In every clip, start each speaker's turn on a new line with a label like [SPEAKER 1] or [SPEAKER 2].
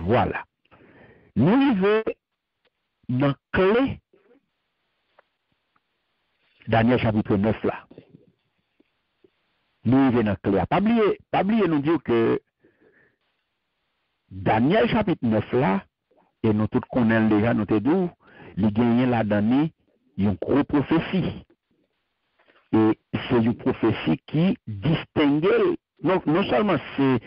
[SPEAKER 1] Voilà. Nous arrivons dans clé Daniel chapitre 9 là. Nous arrivons dans clé. Pas oublier nous dire que Daniel chapitre 9 là, et nous tous connaissons déjà, nous te dit, il gagne là-dedans une grosse prophétie. Et c'est une prophétie qui distingue, non seulement c'est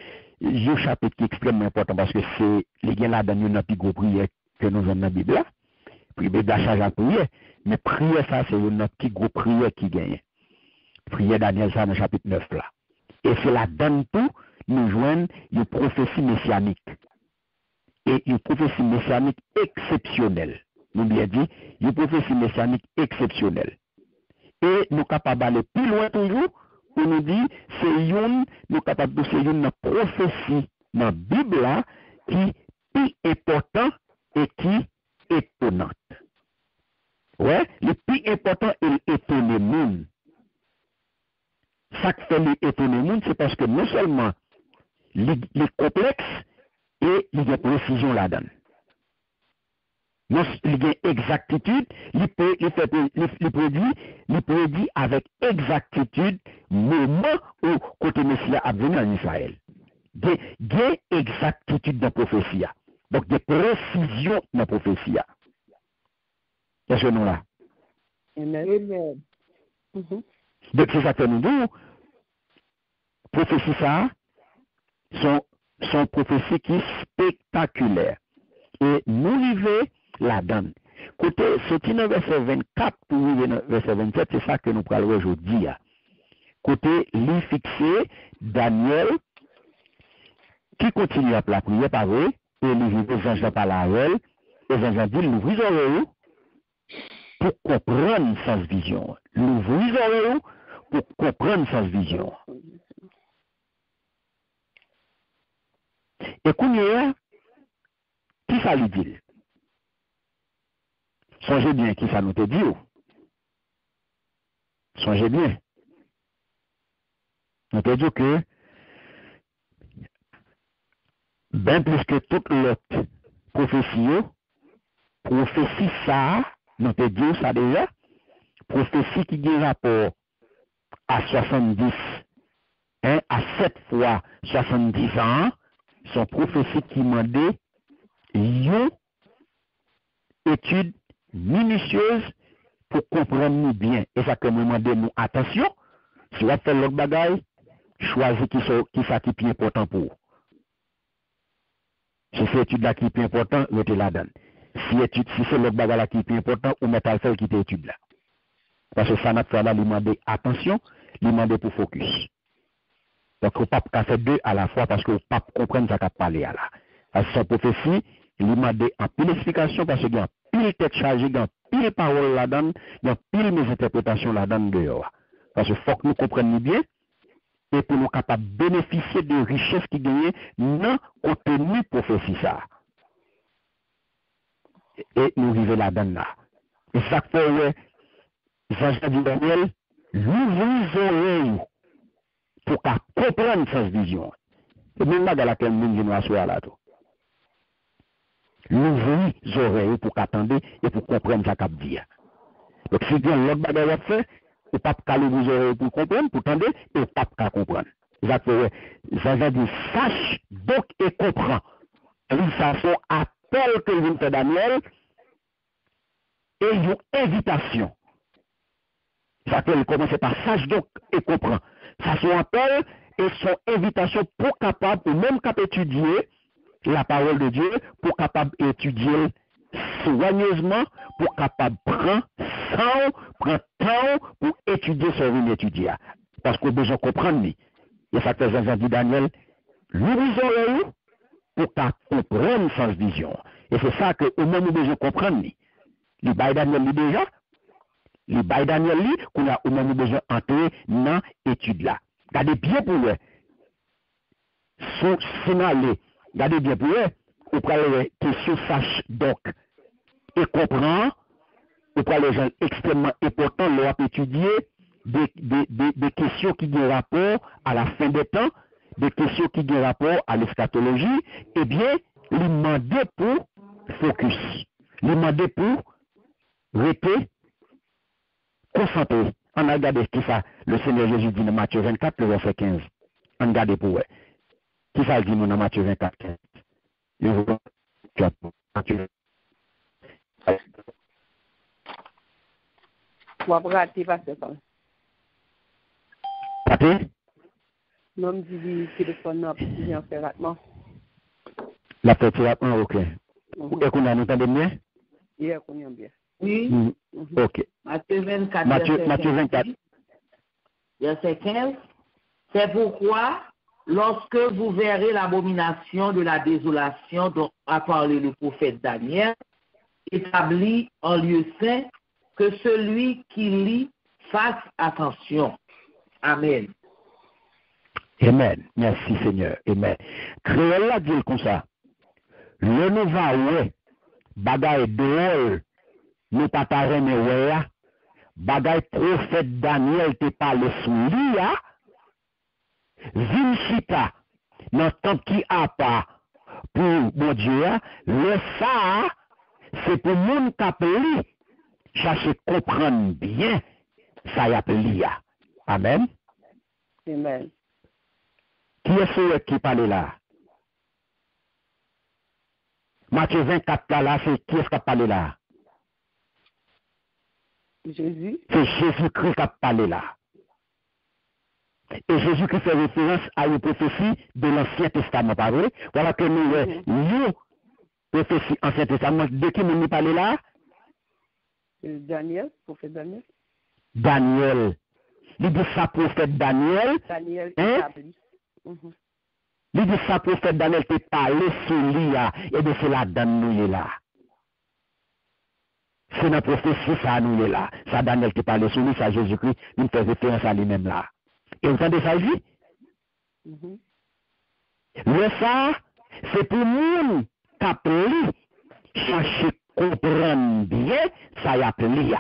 [SPEAKER 1] un chapitre qui est extrêmement important parce que c'est les gagne là-dedans une plus grosse prière que nous avons dans la Bible là, prière d'achat à prière, mais prière ça c'est une plus grosse prière qui gagne. Prière Daniel ça dans le chapitre 9 là. Et c'est là-dedans tout, nous joignons une prophétie messianique. Et une prophétie messianique exceptionnelle. Nous bien dit, une prophétie messianique exceptionnelle. Et nous sommes capables d'aller plus loin toujours pour nous dire, nous sommes capables de faire une prophétie dans la Bible là, qui est plus importante et qui est étonnante. Ouais, le plus important est l'étonner monde. Ça qui fait l'étonner monde, c'est parce que non seulement les complexes et il y a précision là-dedans. Non, il y a exactitude, il produit avec exactitude moment où côté Messie a venu en Israël. Il y a exactitude dans la prophétie. Donc, des précisions dans la prophétie. Qu'est-ce que nous là?
[SPEAKER 2] Amen.
[SPEAKER 1] Donc, c'est ça que nous disons. Prophétie ça, sont prophéties qui sont spectaculaires. Et nous vivons là-dedans. Côté, sorti dans verset 24 pour arriver dans verset 27, c'est ça que nous parlons aujourd'hui. Côté, lui fixé, Daniel, qui continue à la prière par eux, et les anges par la elle, les anges disent, l'ouvrez les oreilles pour comprendre sa vision. L'ouvrez les oreilles pour comprendre sa vision. Et qu'on qui ça lui dit? Songez bien qui ça nous te dit. Songez bien. Nous te dit que bien plus que toute l'autre prophétie ça, nous te dit ça déjà, prophétie qui a rapport à 70, à 7 fois 70 ans, son prophétie qui m'a dit une étude minutieuse pour comprendre nous bien. Et ça que nous demandons nous attention, si vous faites l'autre bagaille, choisissez qui ça qui est plus important pour vous. Si c'est l'étude là qui est plus important, mettez là-dedans. Si c'est l'autre bagaille là qui est plus important, ou mettez à faire qui est étude là. Parce que ça n'a pas là, demander attention, demander pour focus. Donc, le pape a fait deux à la fois parce que le pape comprend ce qu'il a parlé là. Parce que sa prophétie, il demande en pile explication parce qu'il y a pile tête chargée, il y a pile parole là-dedans, il y a pile mes interprétations là-dedans dehors. Parce qu'il faut que nous comprenions bien et pour nous capables de bénéficier des richesses qui gagnent dans le contenu prophétie ça. Et nous vivons là-dedans là. Et ça fait, Jean dit Daniel, nous oreilles pour comprendre cette vision. C'est même là dans laquelle nous venons asseoir là tout. L'ouvrir les oreilles pour attendre et pour comprendre ce qu'il dit. Donc si bien l'autre bagage à faire, le pape a les oreilles pour comprendre, pour attendre, et le pape a comprendre. Jean dit, sache donc et comprends. D'une façon, appel que vient faire Daniel, et une invitation. Ça peut commencer par sache donc et comprends. Ça son appel et son invitation pour capable, ou même capable étudier la parole de Dieu, pour capable étudier soigneusement, pour capable prendre temps pour étudier ce qu'il étudier. Parce que besoin de comprendre. Et ça fait Jean dit Daniel, l'oreille pour comprendre sa vision. Et c'est ça que au même besoin de comprendre. Le bail Daniel lit déjà. Le bail Daniel lit qu'on a au même besoin d'entrer dans l'étude là. Gardez bien pour eux. Son signalé. Gardez bien pour eux. Ou pour les questions sache donc. Et comprend. Ou pour les gens extrêmement importants, leur étudier des questions qui ont rapport à la fin des temps, des questions qui ont rapport à l'eschatologie, eh bien, lui demander pour focus, lui demander pour rester concentré. On a regardé qui ça, le Seigneur Jésus dit dans Matthieu 24, le verset 15. On regarde pour eux. Qui ça dit dans Matthieu 24, 15? Matthieu.
[SPEAKER 2] On va rater parce que
[SPEAKER 1] Raté?
[SPEAKER 2] non, me dit téléphone n'a pas bien fait ratement.
[SPEAKER 1] La petite ratement, ok. Et qu'on a entendu bien?
[SPEAKER 2] Hier, qu'on y a bien.
[SPEAKER 3] Oui.
[SPEAKER 1] Ok.
[SPEAKER 3] Matthieu 24,
[SPEAKER 1] Matthieu 24.
[SPEAKER 3] Verset 15. C'est pourquoi, lorsque vous verrez l'abomination de la désolation dont a parlé le prophète Daniel, établi en lieu saint, que celui qui lit fasse attention. Amen.
[SPEAKER 1] Amen. Merci Seigneur. Amen. Créole la dit comme ça. Le nous va ouais. Bagay drôle. Nous pas taré mais ouais. Bagay prophète Daniel te parle sous lui ya. Vin chita. Dans temps qui a pas pour mon Dieu. Le ça c'est pour moun qui chercher comprendre bien ça y a ya. Amen.
[SPEAKER 2] Amen.
[SPEAKER 1] Qui est ce qui parle là? Matthieu 24 là, c'est qui est-ce qui a parlé là?
[SPEAKER 2] Jésus.
[SPEAKER 1] C'est Jésus-Christ qui a parlé là. Et Jésus-Christ fait référence à une prophétie de l'Ancien Testament, pas vrai? Voilà que nous, prophétie Ancien Testament, de qui nous parlons là?
[SPEAKER 2] Daniel, prophète Daniel.
[SPEAKER 1] Daniel. Il dit ça, prophète Daniel.
[SPEAKER 2] Daniel
[SPEAKER 1] établi. Il dit ça, prophète Daniel, qui parlé sur lui, et de cela dans nous là. C'est dans la prophétie, ça nous est là. Ça, Daniel qui parle sur lui, ça, Jésus-Christ, il fait référence à lui-même là. Et vous entendez ça ici? Le ça, c'est pour nous qui chercher comprendre bien, ça y a appelé.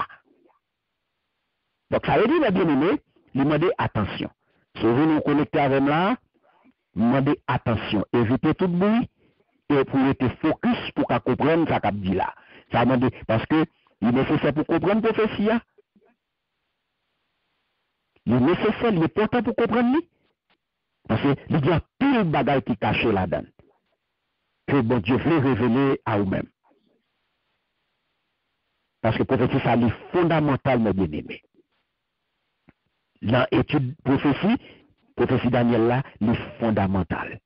[SPEAKER 1] Donc, ça veut dire, bien aimé, lui demander attention. Si vous nous connectez avec là, demandez attention. Évitez tout bruit et pour être focus pour comprendre ce qu'a dit là. Ça demande parce que il est nécessaire pour comprendre la prophétie. Il est nécessaire, il est important pour comprendre. Parce que il y a pile de bagages qui cachent là-dedans. Que bon Dieu veut révéler à vous-même. Parce que la prophétie, ça est fondamental, mes bien-aimés. Dans l'étude prophétie Daniel là, est fondamentale.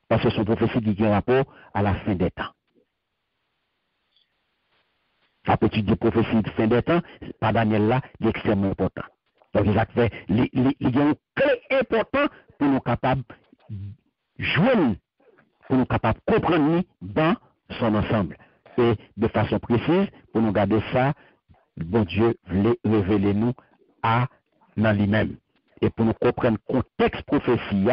[SPEAKER 1] Parce que c'est une prophétie qui a rapport à la fin des temps. La petite prophétie de fin des temps, par Daniel là, est extrêmement important. Donc, il y a une clé importante pour nous capables de jouer, pour nous capables de comprendre dans son ensemble. Et de façon précise, pour nous garder ça, bon Dieu voulait révéler nous à dans lui-même. Et pour nous comprendre le contexte prophétie,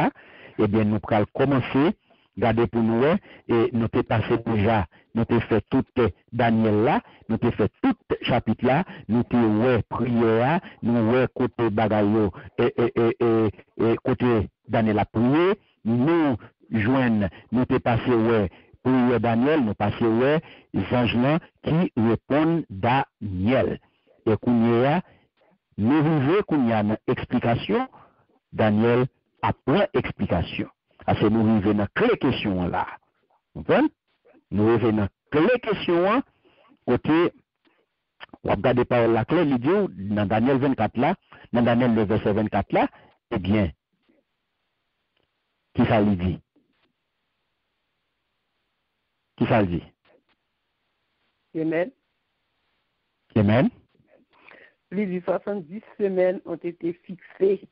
[SPEAKER 1] eh bien, nous allons commencer, garder pour nous, et nous avons passé déjà, nous avons fait tout Daniel là, nous avons fait tout chapitre là, nous avons prière, nous avons côté bagayo, et côté Daniel a prié, nous joignent, nous avons passé, prière Daniel, nous passé, les anges là qui répondent Daniel. Et qu'on nous vivons qu'on y a une explication, Daniel apprend explication. Parce que nous vivons dans clé question là. Vous comprenez? Nous vivons dans clé question côté, on va regarder par la clé, il dit, dans Daniel 24 là, dans Daniel le verset 24 là, eh bien, qui ça lui dit? Qui ça lui dit?
[SPEAKER 2] Amen.
[SPEAKER 1] Amen.
[SPEAKER 2] Plus de 70 semaines ont été fixées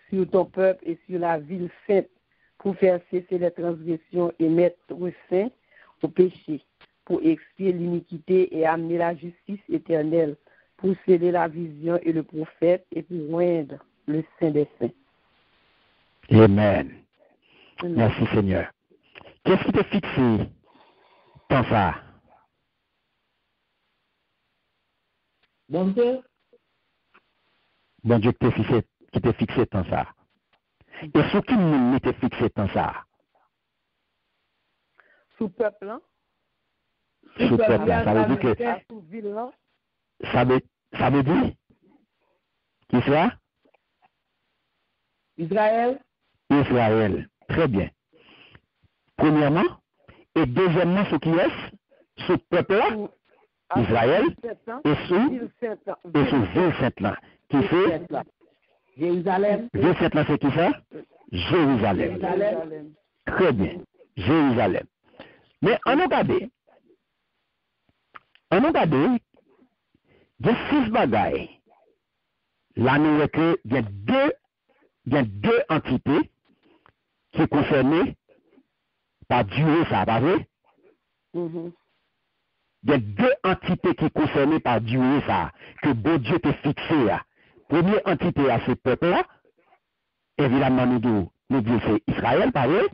[SPEAKER 2] sur ton peuple et sur la ville sainte pour faire cesser les transgressions et mettre fin au péché, pour expier l'iniquité et amener la justice éternelle, pour sceller la vision et le prophète et pour rendre le Saint des Saints.
[SPEAKER 1] Amen. Merci Seigneur. Qu'est-ce qui t'a fixé dans ça?
[SPEAKER 3] Bon Dieu.
[SPEAKER 1] Bon Dieu qui t'a fixé dans ça. Et ce qui nous t'a fixé dans ça?
[SPEAKER 2] sous peuple, hein?
[SPEAKER 1] Sous peuple, ça veut dire que
[SPEAKER 2] Sous ville, hein?
[SPEAKER 1] ça veut dire qui sera
[SPEAKER 3] Israël.
[SPEAKER 1] Israël. Très bien. Premièrement, et deuxièmement, ce qui est ce peuple-là, Israël, et sous ville sainte là, qui fait
[SPEAKER 3] Jérusalem.
[SPEAKER 1] ville sainte là, c'est qui ça? Jérusalem. Très bien. Jérusalem. Mais on a regardé, il y a 6 bagailles. Là, nous voyons qu'il y a deux entités qui sont concernées par Dieu, ça, pas vrai? Il y a 2 entités qui sont concernées par Dieu, ça, que bon Dieu t'a fixé là. Première entité à ce peuple-là, évidemment, nous disons c'est Israël, pas vrai?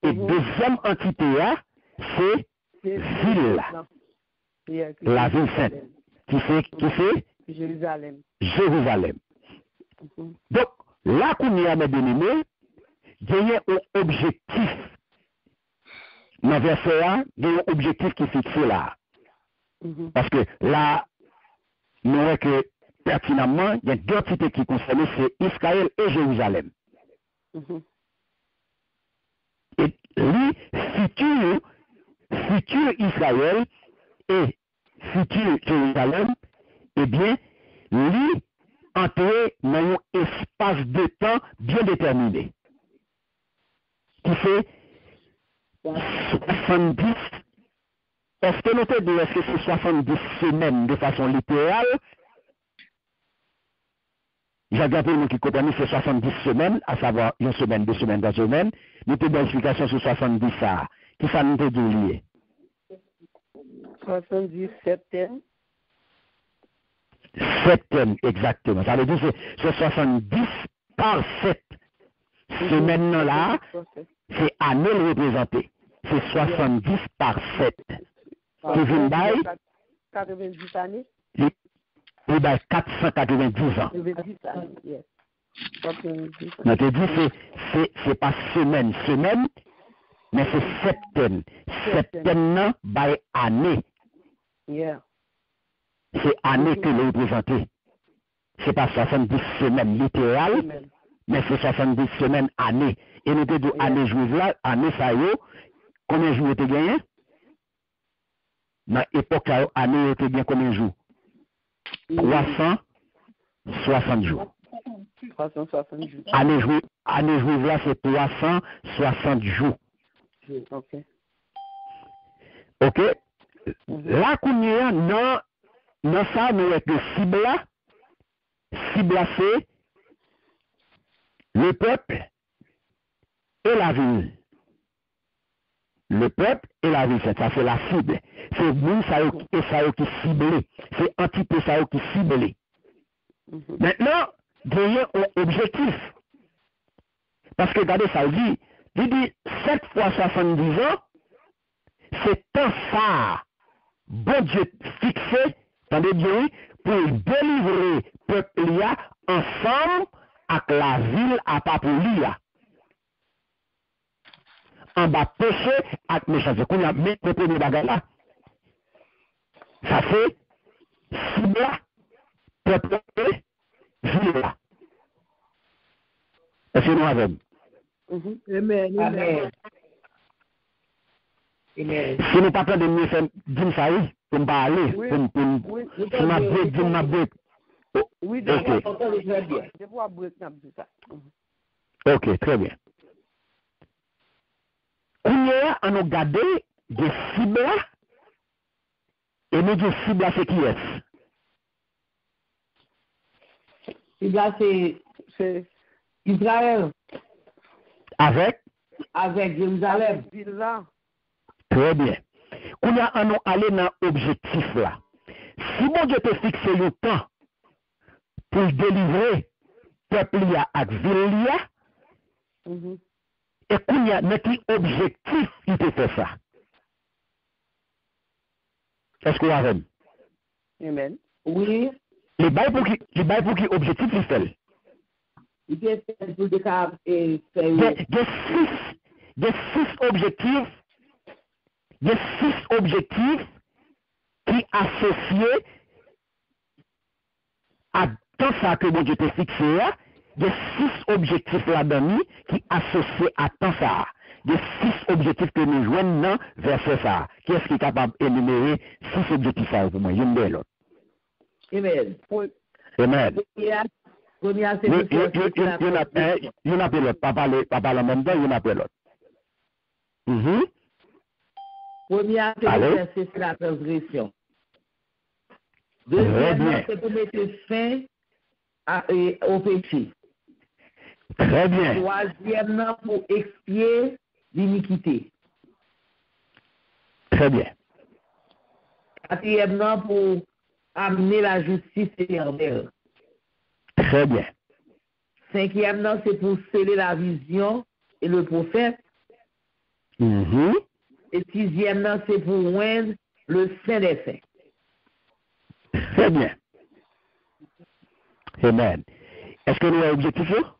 [SPEAKER 1] Et deuxième entité là, c'est ville, la ville sainte, qui fait
[SPEAKER 2] Jérusalem.
[SPEAKER 1] Donc, là qu'on y a, mes bien-aimés, il y a un objectif. Dans le verset 1, il y a un objectif qui est fixé là. Parce que là, nous voyons que pertinemment, il y a 2 entités qui concernent, c'est Israël et Jérusalem. Et lui, futur Israël et futur Jérusalem, eh bien, lui, entré dans un espace de temps bien déterminé. Qui fait 70. Est-ce que nous te disons, est-ce que c'est 70 semaines de façon littérale? J'ai regardé nous qui comprenons, c'est 70 semaines, à savoir 1 semaine, 2 semaines, 3 semaines. Nous te donnons l'explication sur 70 ça. Qui ça nous te dit lié?
[SPEAKER 2] 70 septembre.
[SPEAKER 1] Septembre, exactement. Ça veut dire que c'est 70 par 7. Semaine là, c'est année le représenté. C'est 70 par 7. Qui vient d'ailleurs
[SPEAKER 2] 90 années.
[SPEAKER 1] Il y a 490 ans. On te dit c'est pas semaine, mais c'est septembre. Septembre by année. C'est année que l'on représenté. C'est pas 70 semaines littérales, mais c'est 70 semaines année. Et nous te dit année juive là, année ça y est, combien de jours tu gagné? Dans l'époque, année tu gagné combien de jours? 360 jours.
[SPEAKER 2] 360 jours.
[SPEAKER 1] Année juive là, c'est 360 jours. Ok? Là, qu'on y a, dans ça, nous avons le cible là, c'est le peuple et la ville. Le peuple et la ville, ça c'est la cible. C'est vous, ça qui est ciblé. C'est entité ça qui est ciblé. Maintenant, il y a un objectif. Parce que regardez ça, il dit 7 fois 70 ans, c'est un phare. Bon Dieu fixé, attendez bien, pour délivrer le peuple ensemble avec la ville à Papoulia. En bas péché avec méchant. C'est qu'on a mis le premier bagage là. Ça fait cible là, peuple et ville là. Est-ce que nous avons?
[SPEAKER 3] Amen.
[SPEAKER 1] Si nous ne pas de mieux faire d'une faille, pour ne pas aller, pour ma break.
[SPEAKER 2] Oui,
[SPEAKER 1] ok, très bien. On a regardé des cibles là, et nous disons cible là, c'est qui est?
[SPEAKER 3] Cible là, c'est Israël.
[SPEAKER 1] Avec
[SPEAKER 3] Jérusalem.
[SPEAKER 1] Très bien. On a allé dans l'objectif là. Si mon Dieu te fixe le temps pour délivrer peuple avec ville, et qu'on y a notre objectif, il te fait ça. Est-ce que vous avez?
[SPEAKER 2] Amen.
[SPEAKER 3] Oui.
[SPEAKER 1] Les bails pour qui objectif il fait?
[SPEAKER 3] Il fait pour des
[SPEAKER 1] des 6 objectifs il y a 6 objectifs qui associés à tout ça que bon Dieu t'a fixé. Il y a 6 objectifs là-dedans qui associés à tout ça. Il y a 6 objectifs que nous joignons dans verset ça. Qui est-ce qui est capable d'énumérer 6 objectifs ça pour moi? Il y a une belle autre.
[SPEAKER 3] Amen.
[SPEAKER 1] Amen.
[SPEAKER 3] Il y a
[SPEAKER 1] Il y en a l'autre. Pas parler en même temps, il y en a l'autre.
[SPEAKER 3] Première, c'est la transgression. Deuxièmement, c'est pour mettre fin au péché.
[SPEAKER 1] Très bien.
[SPEAKER 3] Troisièmement, pour expier l'iniquité.
[SPEAKER 1] Très bien.
[SPEAKER 3] Quatrièmement, pour amener la justice éternelle.
[SPEAKER 1] Très bien.
[SPEAKER 3] Cinquièmement, c'est pour sceller la vision et le prophète. Et sixièmement, c'est pour oindre le saint des saints.
[SPEAKER 1] Très bien. Amen. Est-ce que nous avons objectif là?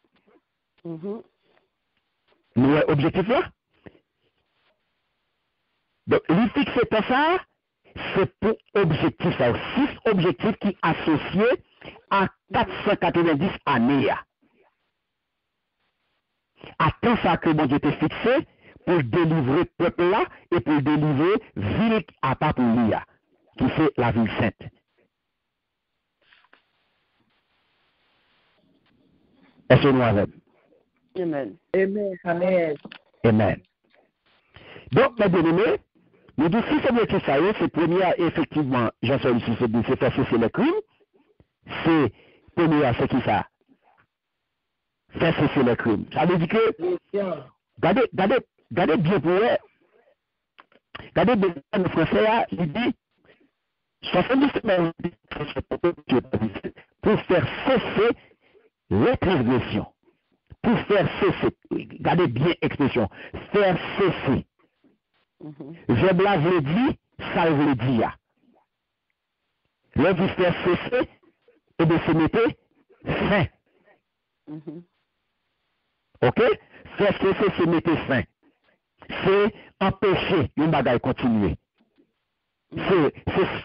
[SPEAKER 1] Nous avons objectif là? Donc, lui fixer tout ça, c'est pour objectif ça. 6 objectifs qui associés à 490 années. À tout ça que bon Dieu t'a fixé pour délivrer le peuple là et pour délivrer ville à part pour lui, qui c'est la ville sainte. Est-ce que nous avons?
[SPEAKER 2] Amen.
[SPEAKER 3] Amen. Amen.
[SPEAKER 1] Amen. Donc, mes bien-aimés, nous disons si c'est bien que ça y est, c'est première, effectivement, Jean-Saul ici, c'est faire cesser le crime. C'est première, c'est qui ça? Faire cesser le crime. Ça veut dire que, regardez bien pour eux, regardez bien le français, il dit, 70 semaines pour faire cesser les transgressions. Pour faire cesser, regardez bien l'expression, faire cesser. Verbe là veut dire, ça veut dire. Le dit faire cesser et de se mettre fin. Ok? Faire cesser, se mettre fin. C'est empêcher une bagaille continuer. C'est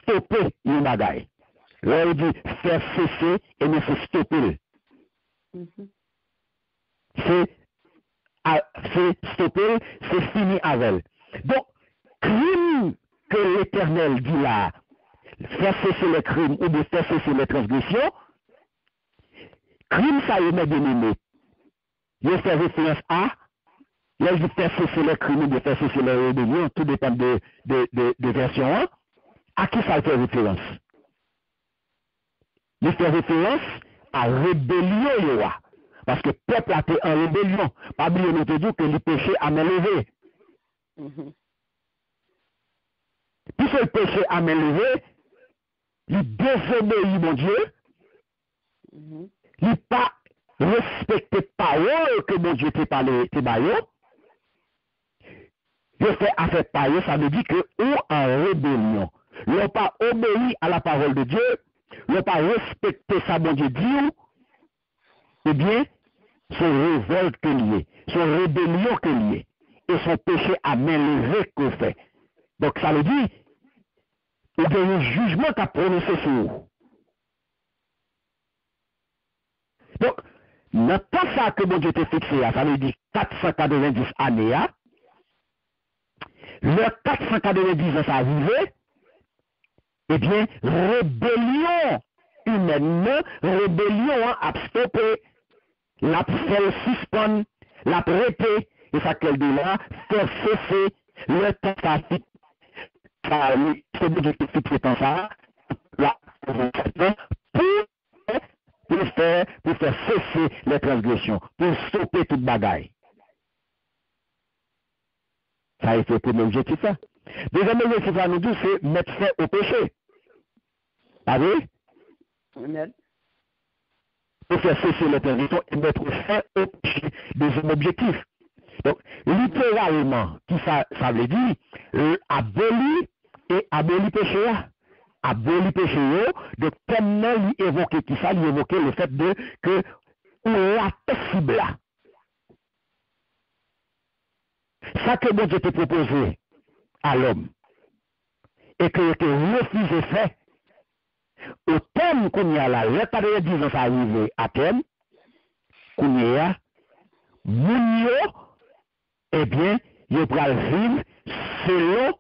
[SPEAKER 1] stopper une bagaille. Là, il dit faire cesser et ne se stopper. C'est stopper, c'est fini avec. Donc, crime que l'Éternel dit là, faire cesser les crimes ou de faire cesser les transgressions, crime ça y est, mes bien-aimés. Il fait référence à, là, je faire cesser les crimes ou de faire cesser les rébellions, tout dépend de version 1. À qui ça fait référence? Il fait référence à rébellion, parce que le peuple a été en rébellion. Pas oublier nous te dire que le péché a main levée. Puisque le péché a main levée, il désobéit mon Dieu, il pas respecté parole que mon Dieu t'a parlé, il fait affaire pareille, ça veut dire que ou en rébellion. L'on pas obéi à la parole de Dieu, l'on pas respecté ça mon Dieu dit, eh bien, son révolte que lié, son rébellion que lié, et son péché à main levée que fait. Donc ça veut dire, il y a un jugement qu'a prononcé sur vous. Donc, dans tout ça que mon Dieu t'a fixé, ça veut dire 490 années, le 490 ans ça arrivé, eh bien, rébellion humaine, rébellion a stoppé, la fait suspendre, la prêter, et ça qu'elle dit là, faire cesser le temps ça fit, ça, c'est bon Dieu qui fixe temps ça, là, pour faire cesser les transgressions, pour stopper toute bagaille. Ça a été le premier objectif. Deuxième objectif à nous dire, c'est mettre fin au péché. Ah oui?
[SPEAKER 2] Amen.
[SPEAKER 1] Pour faire cesser les transgressions et mettre fin au péché. Deuxième objectif. Donc, littéralement, qui ça veut dire, abolir et abolir péché. Abolir péché, de tellement lui évoquer qui ça, lui évoquer le fait de que la possible là. Ça que bon Dieu te proposé à l'homme, et que tu refusé fait, au terme qu'on y a là, le 90 ans arrivé à terme, qu'on y a, Mounio, eh bien, il pourra vivre selon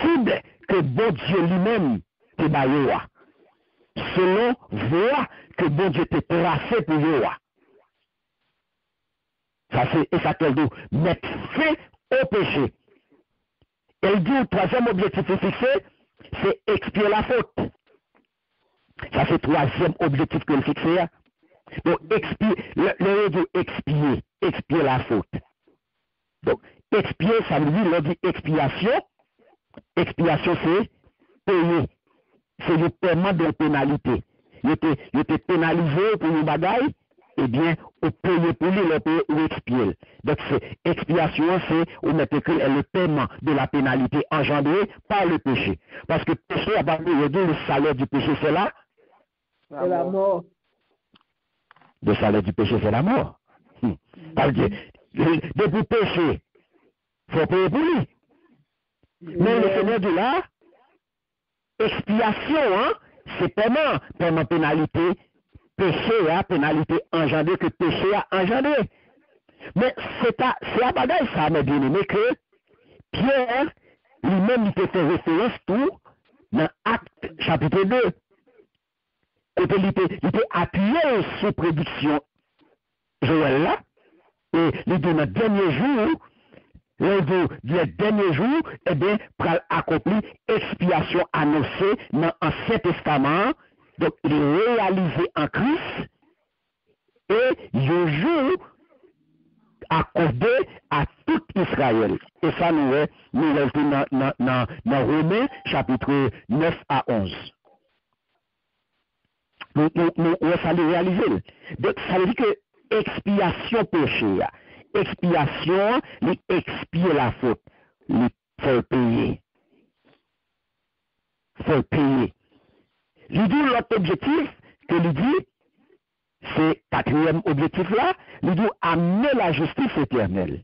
[SPEAKER 1] cible que bon Dieu lui-même te baillé, selon voie que bon Dieu te tracé pour lui. Ça c'est, et ça qu'elle dit, mettre fin au péché. Elle dit, le troisième objectif fixé, c'est expier la faute. Ça c'est le troisième objectif que le fixé. Donc, expier, expier la faute. Donc, expier, ça veut dire, on dit expiation. Expiation, c'est payer. C'est le paiement de pénalité. Il était pénalisé pour une bagaille, eh bien, on paye pour lui, on paye ou expier. Donc, c'est expiation, c'est, on met écrit le paiement de la pénalité engendrée par le péché. Parce que péché, à partir de le salaire du péché, c'est là.
[SPEAKER 2] C'est la mort.
[SPEAKER 1] Le salaire du péché, c'est la mort. Parce que, depuis le péché, il faut payer pour lui. Mais le Seigneur dit là, expiation, hein, c'est paiement pénalité, péché, hein, pénalité engendrée que péché a engendré. Mais c'est à bagaille ça, mes bien-aimés, que Pierre, lui-même, il te fait référence tout dans Acte chapitre 2. Côté il était appuyé sur prédiction Joël là, et il dit dans le dernier jour, le dernier jour, eh bien, pour accomplir expiation annoncée dans l'Ancien Testament, donc il est réalisé en Christ, et le jour accordé à tout Israël. Et ça nous est dans Romains chapitre 9 à 11. Nous allons réaliser. Donc, ça veut dire que expiation péché, expiation, il expie la faute, il faut payer. Faut payer. Il dit l'autre objectif que il dit, c'est quatrième objectif là, il dit amener la justice éternelle.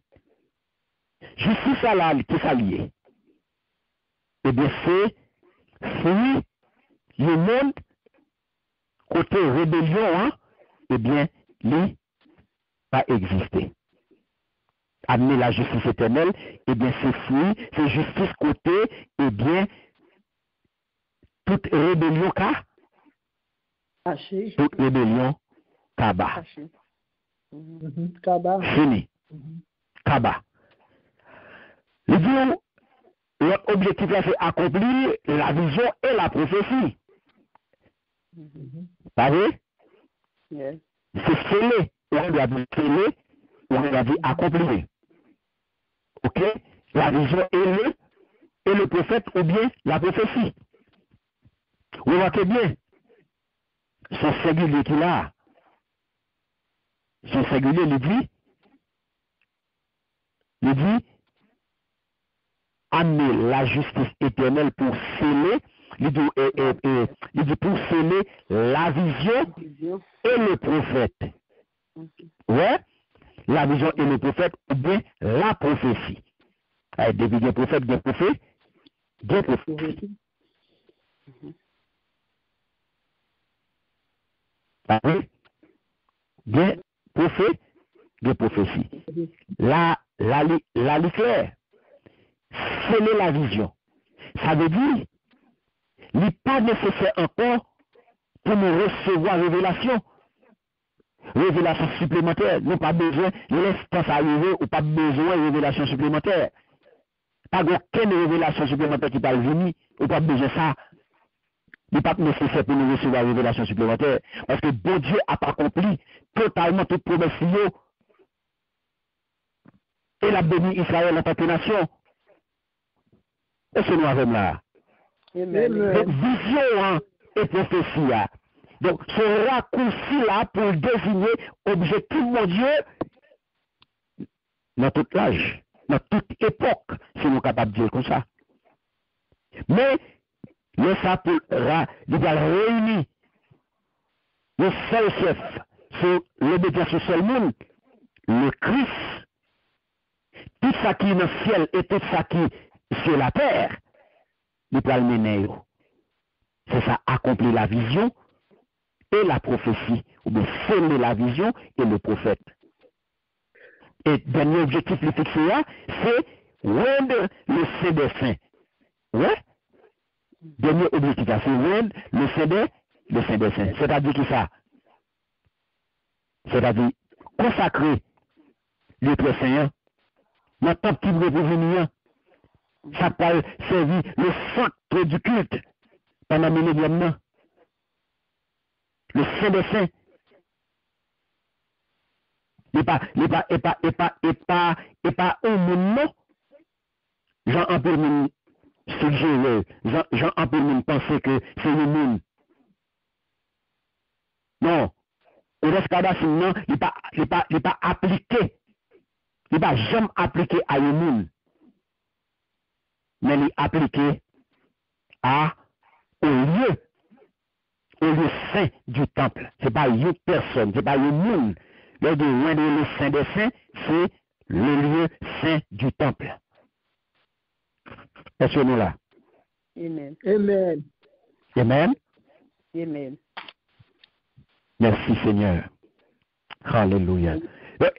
[SPEAKER 1] Justice à la qui s'allie. Eh bien, c'est fuir le monde côté rébellion, hein, eh bien, lui pas exister. Amener la justice éternelle, eh bien, c'est fuir, c'est justice côté, eh bien, toute rébellion qu'a toute rébellion kaba.
[SPEAKER 2] Kaba.
[SPEAKER 1] Fini. Kaba. L'autre objectif là, c'est accomplir la vision et la prophétie. Pas vrai?
[SPEAKER 2] Yes.
[SPEAKER 1] C'est scellé. On doit dire scellé, on doit dire accomplir. Ok? La vision et le prophète ou bien la prophétie. Vous remarquez bien, son singulier qu'il a, son singulier il dit, amener la justice éternelle pour sceller, il dit pour sceller la vision et le prophète. Ouais, la vision et le prophète, ou bien la prophétie. Depuis des prophètes, des prophètes, des prophéties. Bien prophète, des prophéties. La claire, sceller la vision. Ça veut dire, il n'est pas nécessaire encore pour nous recevoir révélation. Révélation supplémentaire. Nous pas besoin, l'instant arriver ou pas besoin de révélation supplémentaire. Pas aucune révélation supplémentaire qui va venir, ou pas besoin de ça. Il n'est pas nécessaire pour nous recevoir révélation supplémentaire. Parce que bon Dieu a accompli totalement toute promesse. Et l'a béni Israël en tant que nation. Et ce nous avons là. Donc, vision et prophétie. Donc, ce raccourci là pour désigner objectif, mon Dieu, dans tout l'âge, dans toute époque, si nous sommes capables de dire comme ça. Mais, le ça pour il va réunir le seul chef sur l'obédience au seul monde, le Christ, tout ça qui est dans le ciel et tout ça qui est sur la terre, il peut le mener. C'est ça, accomplir la vision et la prophétie, ou bien sceller la vision et le prophète. Et dernier objectif le fixé là, c'est rendre le Saint des Saints. Ouais? Dernier objectif là, c'est rendre le Saint des Saints. C'est-à-dire que ça? C'est-à-dire consacrer le très saint dans tant petit revenir. Ça peut servir le centre du culte pendant le millénium. Le Saint des Saints. Et pas un monde, Jean un peu de suggérer, Jean un peu de penser que c'est le monde. Non. Au reste non, il n'est pas appliqué. Il n'est pas jamais appliqué à un monde. Mais il est appliqué au lieu saint du temple. Ce n'est pas une personne, ce n'est pas un monde. Le saint des saints, c'est le lieu saint du temple. Est-ce que nous là?
[SPEAKER 2] Amen.
[SPEAKER 4] Amen.
[SPEAKER 1] Amen.
[SPEAKER 2] Amen.
[SPEAKER 1] Merci Seigneur. Alléluia.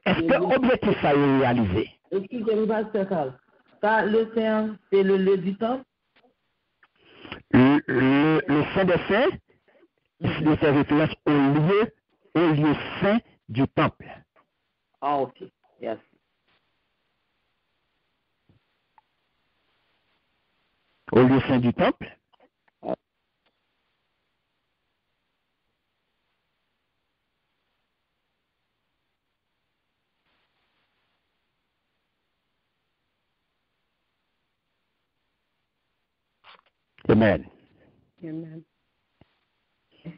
[SPEAKER 1] Est-ce que l'objectif ça est réalisé?
[SPEAKER 3] Excusez-moi, Pasteur Carl. Ça, le saint, c'est le lieu du temple?
[SPEAKER 1] Le saint des saints, il fait référence au lieu saint du temple.
[SPEAKER 3] Ah, ok. Yes.
[SPEAKER 1] Au lieu saint du temple. Amen.
[SPEAKER 2] Amen.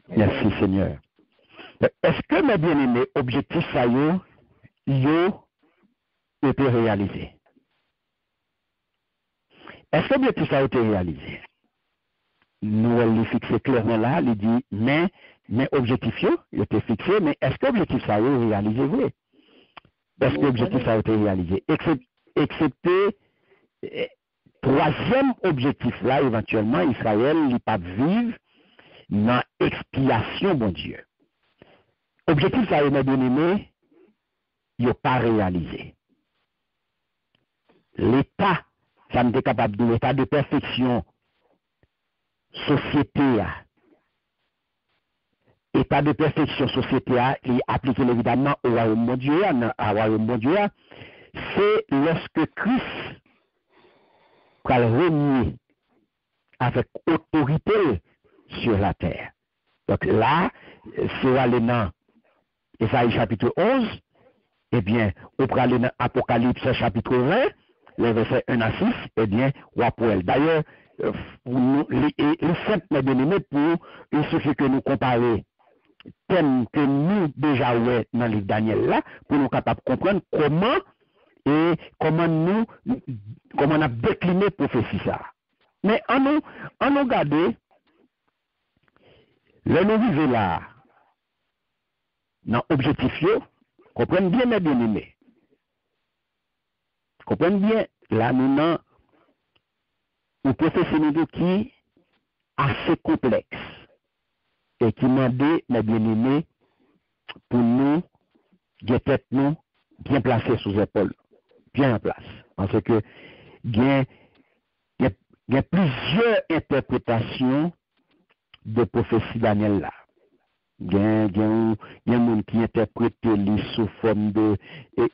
[SPEAKER 1] Merci Seigneur. Est-ce que mes bien-aimés, objectifs ça ont été réalisés? Est-ce que l'objectif ça a été réalisé? Nous, elle l'a fixé clairement là, il dit, mais objectif il était fixé, mais est-ce que l'objectif ça a été réalisé? Oui. Est-ce que l'objectif ça a été réalisé? Excepté troisième objectif là, éventuellement, Israël n'est pas vivre dans expiation, bon Dieu. Objectif ça, mes bien-aimés, il n'est pas réalisé. L'état, ça n'est capable de l'état de perfection, société, état de perfection, société, il est appliqué évidemment au royaume de Dieu, c'est lorsque Christ va régner avec autorité sur la terre. Donc là, c'est aller dans Esaïe chapitre 11, eh bien, on peut aller dans Apocalypse chapitre 20, les versets 1 à 6, eh bien, on va pour elle. D'ailleurs, les simples, mes bien-aimés, pour il suffit que nous comparions thème que nous déjà ouais dans le livre Daniel là, pour nous capables de comprendre comment on a décliné prophétie ça. Mais en nous regarder, le nous vivons là, dans l'objectif, comprenez bien mes bien-aimés. Comprenez bien, là, nous avons une prophétie qui est assez complexe et qui m'a dit, mes bien-aimés, pour nous, des têtes nous bien placées sous épaules, bien en place. Parce que il y a plusieurs interprétations de prophétie Daniel là. Il y a un monde qui interprète les sous forme de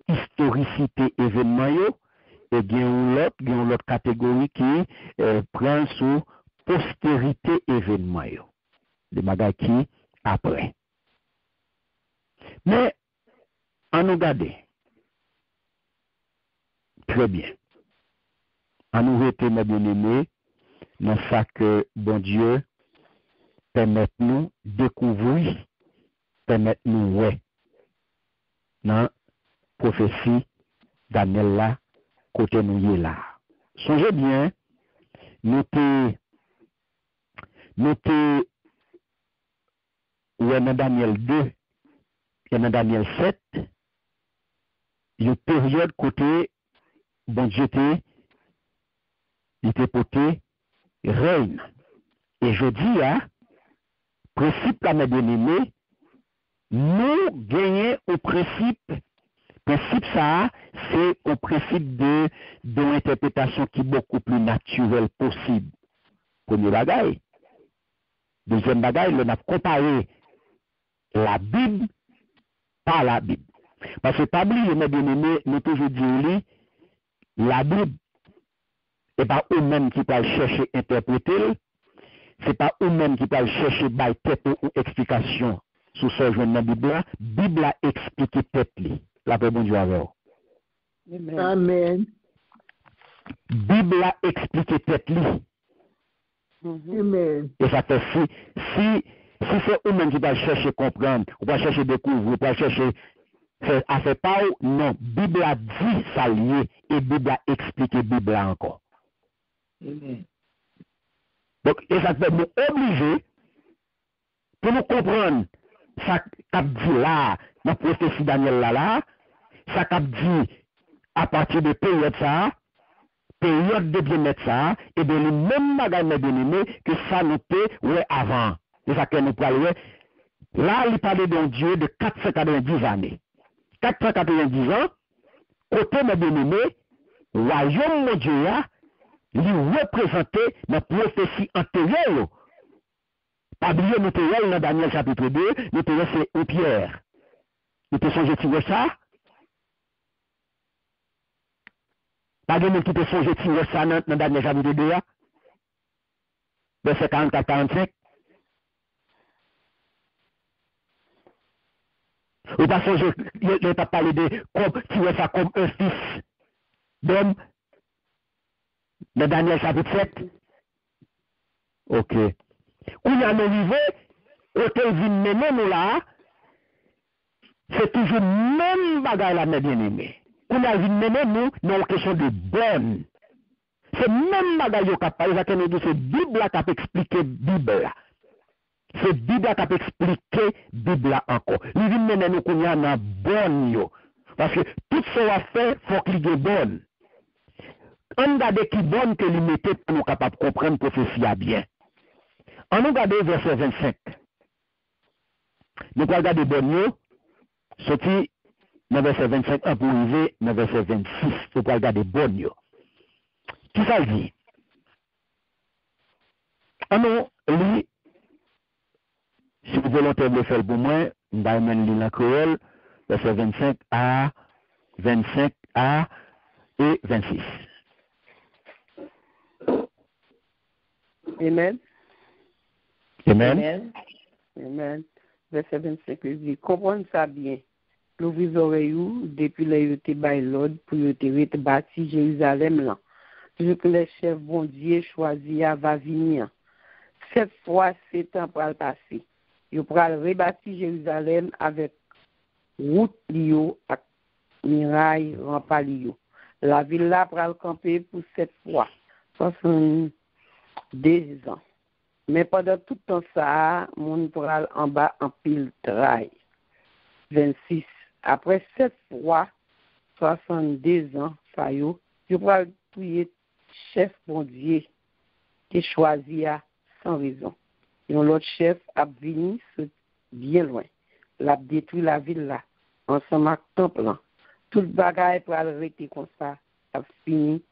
[SPEAKER 1] historicité événement et il y a une autre catégorie qui prend sous postérité événement des bagages qui après. Mais en nous garder très bien. En nous rester mes bien-aimés dans ça que bon Dieu permettre-nous découvrir, permettre-nous ouais dans prophétie Daniel là, côté nous là. Songez bien, notez ouais dans Daniel 2 et dans Daniel 7, une période côté bon Dieu était porté règne. Et je dis, principe la bien-aimé, nous gagnons au principe ça, c'est un principe de l'interprétation qui est beaucoup plus naturelle possible. Premier bagaille. Deuxième bagaille, on a comparé la Bible par la Bible. Parce que pas oublier, mes bien-aimés, nous toujours dit la Bible, et pas eux-mêmes qui peuvent chercher à interpréter, c'est pas eux-mêmes qui peuvent chercher à tête ou explication sur ce joint dans la Bible. La Bible a expliqué tête. La paix bon Dieu avec vous.
[SPEAKER 2] Amen.
[SPEAKER 1] Bible a expliqué tête.
[SPEAKER 2] Amen.
[SPEAKER 1] Et ça fait si c'est eux-mêmes qui peuvent chercher à comprendre, ou pas chercher à découvrir, ou pas chercher à faire pas, non, Bible a dit ça lié, et Bible a expliqué Bible encore.
[SPEAKER 3] Amen.
[SPEAKER 1] Donc, et ça fait nous obliger, pour nous comprendre, ça qu'a dit là, dans la prophétie Daniel là, ça qu'a dit à partir de période ça, période de bien-être ça, et de le même magasin bien-aimé que ça nous peut, ouais, avant. Et ça que nous parlons, là, il parlait d'un Dieu de 490 années. 490 ans, côté mes bien-aimés, royaume mon Dieu, il représentait la prophétie antérieure. Pas oublier, nous sommes dans Daniel chapitre 2, nous sommes c'est une pierre. Nous sommes songé tirer ça. Pas de monde qui peut songer tirer ça dans Daniel chapitre 2, verset 44-45. Ou pas songer, il t'a parlé de tirer ça comme un fils d'homme dans Daniel chapitre 7. Ok. Où il y a nos niveaux, auquel vient mener nous là, c'est toujours même bagaille là, mes bien-aimés. Où il y a vient mener nous, dans une question de bonne. C'est même bagaille qui a parlé, c'est Bible qui a expliqué Bible. C'est Bible qui a expliqué Bible encore. Il vient mener nous qu'on y a dans bonne. Parce que tout ce qu'on a fait, il faut qu'il y ait bonne. On regarde qui bonne que lui mettait pour nous capables de comprendre la prophétie à bien. On regarde verset 25. Nous regardons bonne, sorti dans verset 25 pour arriver dans verset 26. Nous regardons bonne. Qui ça dit? On lit, si vous volontaire le faire pour moi, nous allons lire la créole, verset 25 à et 26.
[SPEAKER 2] Amen.
[SPEAKER 1] Amen.
[SPEAKER 3] Amen.
[SPEAKER 2] Amen. Verset 25, il dit, comprenez ça bien. Nous vous oreilles depuis les yoté by l'ordre pour yoté bâti Jérusalem là. Je que les chefs bon Dieu choisi va venir. Cette fois, c'est temps pour le passer. Ils pourront rebâtir Jérusalem avec route lio ak muraille rempart lio. La ville là pourra le camper pour 7 fois. 72 ans. Mais pendant tout le temps ça, mon pourra en bas en pile trail. 26. Après 7 fois, 62 ans, ça y est, je pourra tuer chef bon Dieu qui choisi sans raison. Et l'autre chef a venu bien loin. L'a détruit la ville là, ensemble avec temple là. Tout le bagage pour arrêter comme ça, a fini.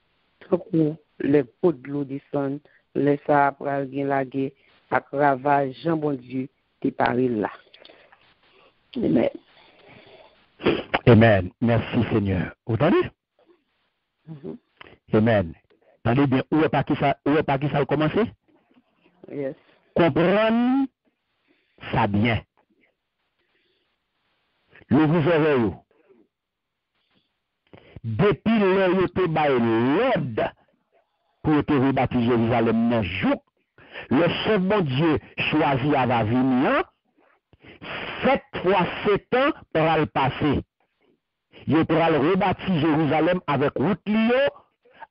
[SPEAKER 2] Tout coup, les pots de l'eau descendent, les ça pour aller la guerre, à ravage, Jean bon Dieu, t'es paré là. Amen.
[SPEAKER 1] Amen. Merci Seigneur. Vous entendez? Amen. Attendez bien, où est pas qui ça a commencé?
[SPEAKER 2] Yes.
[SPEAKER 1] Comprendre ça bien. Le vous depuis le yote bail l'ordre pour te rebâtir Jérusalem dans jour, le chef bon Dieu choisi à la venir, 7 fois 7 ans pour le passer. Il pourra le rebâtir Jérusalem avec route lio,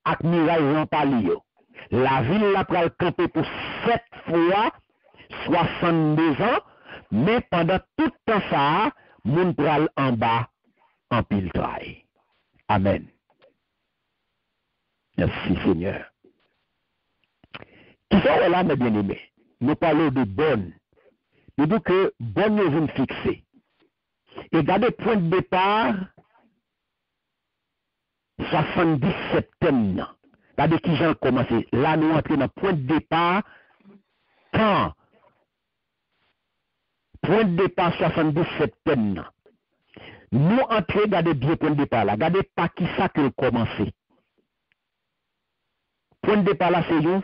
[SPEAKER 1] avec muraille rempart lio. La ville là pour le camper pour 7 fois 62 ans, mais pendant tout le temps ça, moun pral en bas en pile travail. Amen. Merci Seigneur. Qui sont là, mes bien-aimés? Nous parlons de bonne. Nous disons que bonne est une fixée. Et regardez, point de départ, 70 septembre. Regardez qui j'ai commencé. Là, nous entrons dans le point de départ, quand? Point de départ, 70 septembre. Nous entrons, regardez bien point de départ là. Regardez pas qui ça que commencé. Point de départ là, c'est une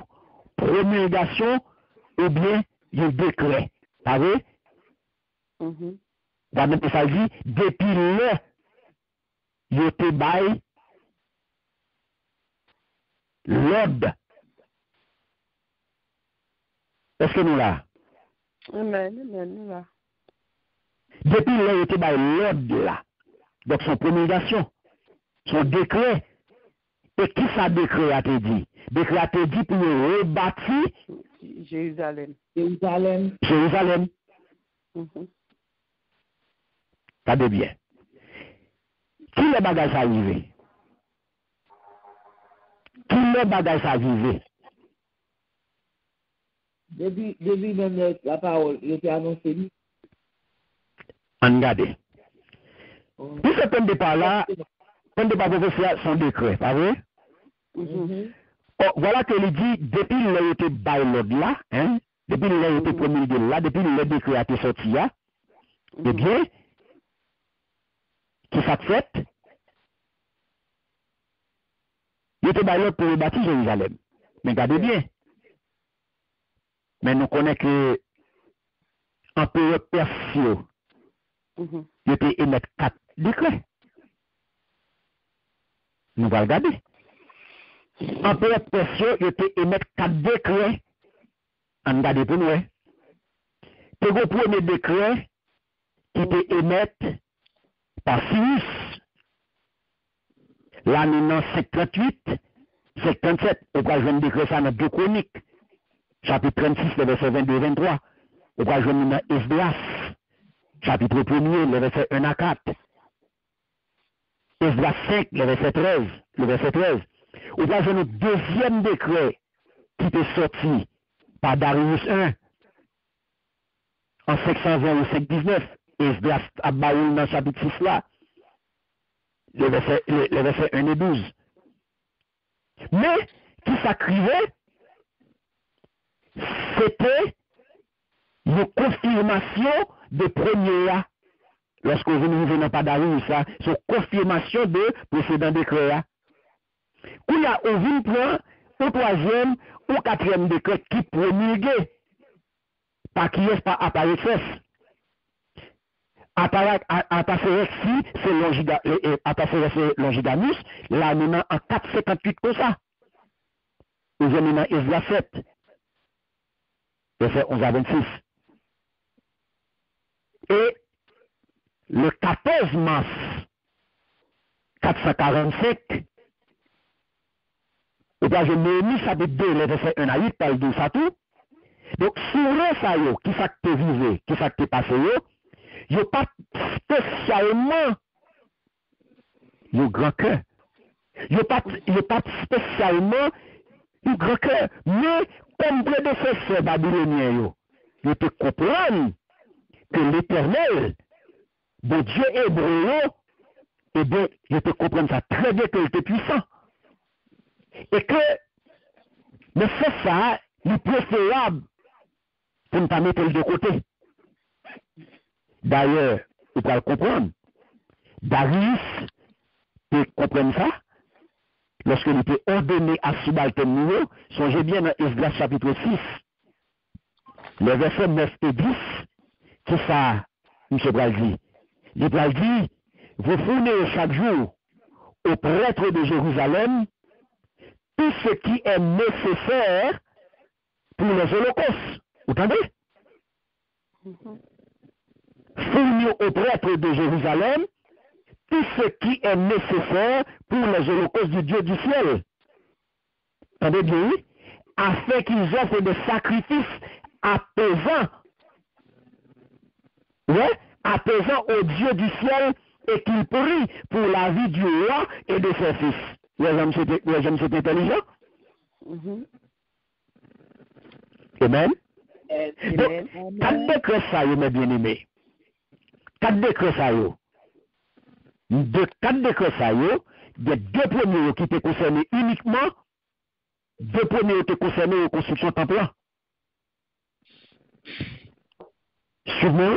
[SPEAKER 1] promulgation ou bien un décret. Vous savez? Regardez, ça dit, depuis le, il était bail l'ordre. Est-ce que nous là?
[SPEAKER 2] Amen, nous là.
[SPEAKER 1] Depuis là, il était bail l'ordre là. Donc son promulgation, son décret. Et qui ça décret a été dit? Décret a été dit pour rebâtir
[SPEAKER 2] Jérusalem.
[SPEAKER 1] Jérusalem. Regardez bien. Qui les bagages arrivé? Qui les bagages arrivé?
[SPEAKER 3] Depuis même la parole, il était annoncé.
[SPEAKER 1] On regarde. Tout ce point de départ là, point de départ professionnel, son décret, pas vrai? Oh, voilà que il dit, depuis il a été bail l'ordre là, hein? Depuis il a été promulgué là, depuis le décret a été sorti là, eh bien, qui ça fait? Il était bail l'ordre pour rebâtir Jérusalem. Mais regardez bien. Mais nous connaissons que l'empereur Persio, il était émettre 4 décrets. Nous allons regarder. L'empereur Persio, il était émettre 4 décrets. On regarde pour nous. C'est le premier décret qui était émettre par Cyrus. Là, nous dans 58, 57, on va jouer un décret ça dans 2 Chroniques. Chapitre 36, le verset 22-23. On va jouer dans Esdras. Chapitre 1er, le verset 1 à 4. Esdras 5, le verset 13. Le verset 13. On va jouer le deuxième décret qui est sorti par Darius I en 520 ou 519. Esdras Abbaoul dans chapitre 6 là. Le verset 1 et 12. Mais, qui s'écrivait, c'était une confirmation de premier, lorsque vous ne venez pas d'arriver ça, c'est confirmation de précédent décret. Où il y a au point, au troisième, au quatrième décret qui promulgué, par qui est par Apparex. Apparex, c'est Longiganus, là, nous en 458 comme ça. Nous avons dans Esdras 7. Verset 11 à 26. Et le 14 mars 445, et bien je Néhémie chapitre 2, le verset 1 à 8, parle de ça tout. Donc, sur ça, qui ça que vivre, qui ça que passé, il n'y a pas spécialement le grand cœur. Il n'y a pas spécialement le grand cœur. Mais, comme prédécesseur babylonien, il peut comprendre que l'Éternel, de Dieu hébreu, eh bien, il peut comprendre ça très bien qu'il était puissant. Et que, mais c'est ça, il est préférable pour ne pas mettre le de côté. D'ailleurs, vous pouvez le comprendre. Darius peut comprendre ça. Lorsqu'il était ordonné à subalterne, songez bien dans Esdras chapitre 6, le verset 9 et 10, qui ça, M. Braldi? Il dit, vous fournez chaque jour aux prêtres de Jérusalem tout ce qui est nécessaire pour les holocaustes. Vous entendez? Fournir aux prêtres de Jérusalem tout ce qui est nécessaire pour les holocaustes du Dieu du ciel. Entendez bien? Afin qu'ils offrent des sacrifices apaisants. Ouais? Apaisants au Dieu du ciel et qu'ils prient pour la vie du roi et de ses fils. Les hommes, c'est intelligent? Amen.
[SPEAKER 2] Amen.
[SPEAKER 1] Donc, 4 décrets ça, mes bien-aimés. 4 décrets ça, de 4 décrets ça, il y a 2 premiers qui étaient concernés uniquement, 2 premiers étaient concernés aux constructions temporaires. Suivez-moi.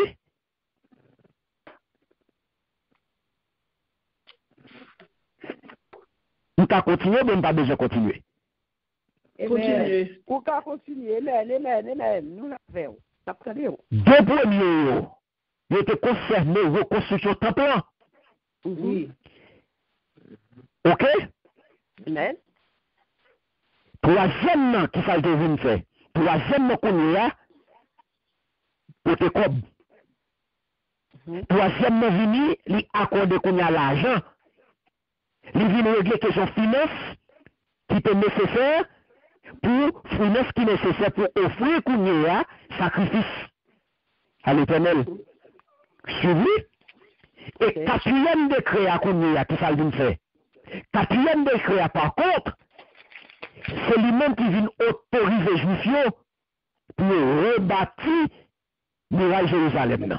[SPEAKER 1] Nous avons continué, mais nous n'avons pas besoin de continuer.
[SPEAKER 2] Amen. Pour qu'à continuer, amen. Nous l'avons. Apprenez-vous.
[SPEAKER 1] 2 premiers, ils étaient concernés aux constructions temporaires.
[SPEAKER 2] Oui.
[SPEAKER 1] OK?
[SPEAKER 2] Amen.
[SPEAKER 1] Troisième qui ça devine faire. Troisième qu'on y a, pour te cob. Troisième vini, li accorde qu'on y a l'argent. Li vient régler question finance qui est nécessaire pour finance qui est nécessaire pour offrir qu'on y a sacrifice à l'Éternel. Suivi? Et quatrième décret à qu'on y a, qui ça vient faire. Quatrième décret, par contre, c'est lui-même qui vient autoriser les Juifs pour rebâtir muraille Jérusalem.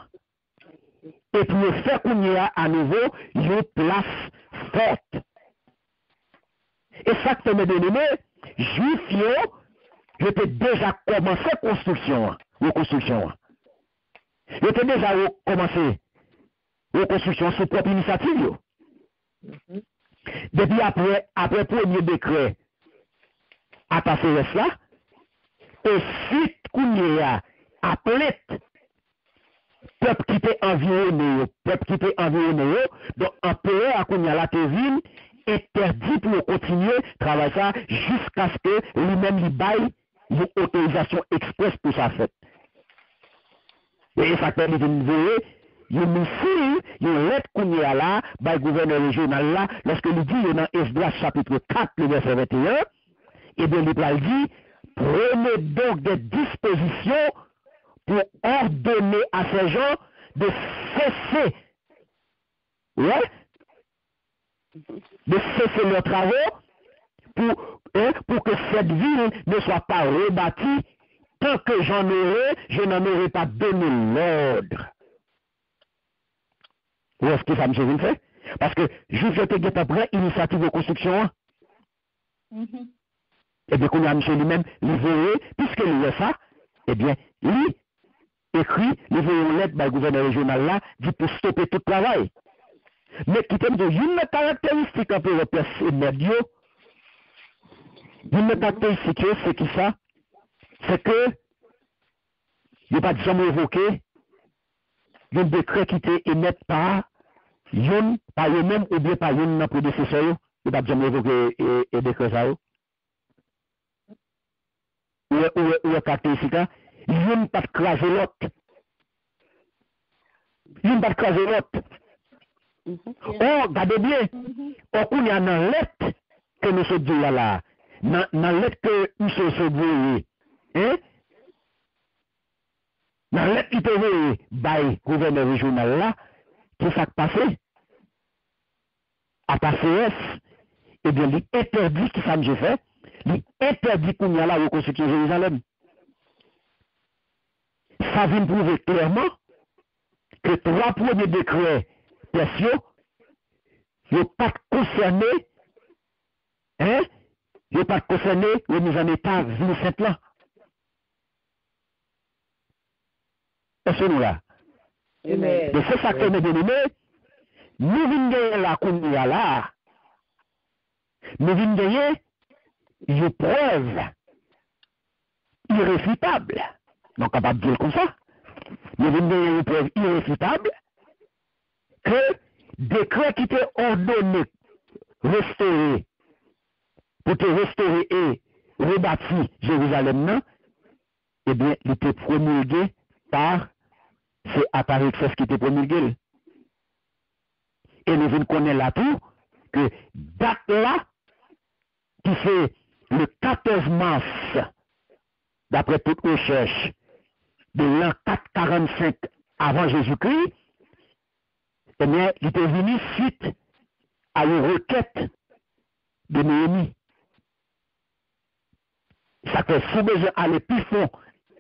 [SPEAKER 1] Et pour faire qu'on y a à nouveau une place forte. Et ça que mes bien-aimés, Juifs, je peux déjà commencé reconstruction. Je peux déjà commencé reconstruction sous propre initiative. Depuis après premier décret, à passer là, et suite qu'on y a appelé peuple qui était environné, donc empereur à qu'on y a la tevine, interdit pour continuer à travailler ça jusqu'à ce que lui-même lui baille une autorisation express pour sa fête. Et ça permet de nous voir, il y a une lettre qu'on y a là, par le gouverneur régional là, lorsque il dit dans Esdras chapitre 4, le verset 21, et bien il dit, prenez donc des dispositions pour ordonner à ces gens de cesser, de cesser leurs travaux pour que cette ville ne soit pas rebâtie tant que je n'en aurai pas donné l'ordre. Où est-ce que ça me fait? Parce que je fais après initiative de construction. Et bien, qu'on a monsieur lui-même, livré, puisque lui est ça, eh bien, lui écrit, livré une lettre par le gouverneur régional là, dit pour stopper tout travail. Mais qui t'aime de une caractéristique un peu replacée, médio, une caractéristique, c'est qui ça? C'est que, il n'y a pas jamais évoqué, un décret qui était émis par eux-mêmes ou bien par un prédécesseur, il n'y a pas jamais évoqué et décret ça. Ou est caractéristique, il n'y pas de craser l'autre. Oh, regardez bien, on y a dans lettre que M. dit là, dans lettre que M. se dit, dans lettre qui peut voir, by gouverneur régional là, qui s'est passé, à passer, et bien, il interdit, qui ça me fait, il interdit qu'on y a la reconstruction de Jérusalem. Ça vient prouver clairement que 3 premiers décrets spéciaux ne sont pas concernés, ne sont pas concernés aux mises en état ville sainte là. Est-ce que nous là? Et c'est ça que nous dénommons, nous venons gagner la communauté là, nous venons gagner une preuve irréfutable. Donc, capable de dire comme ça. Nous venons gagner une preuve irréfutable que décret qui était ordonné, restaurer, pour te restaurer et rebâtir Jérusalem, eh bien, il était promulgué par ces appareils qui étaient promulgués. Et nous venons connaître là tout que date là, qui fait le 14 mars, d'après toute recherche, de l'an 445 avant Jésus-Christ, eh bien, il était venu suite à une requête de Néhémie. Ça fait sous besoin aller plus fond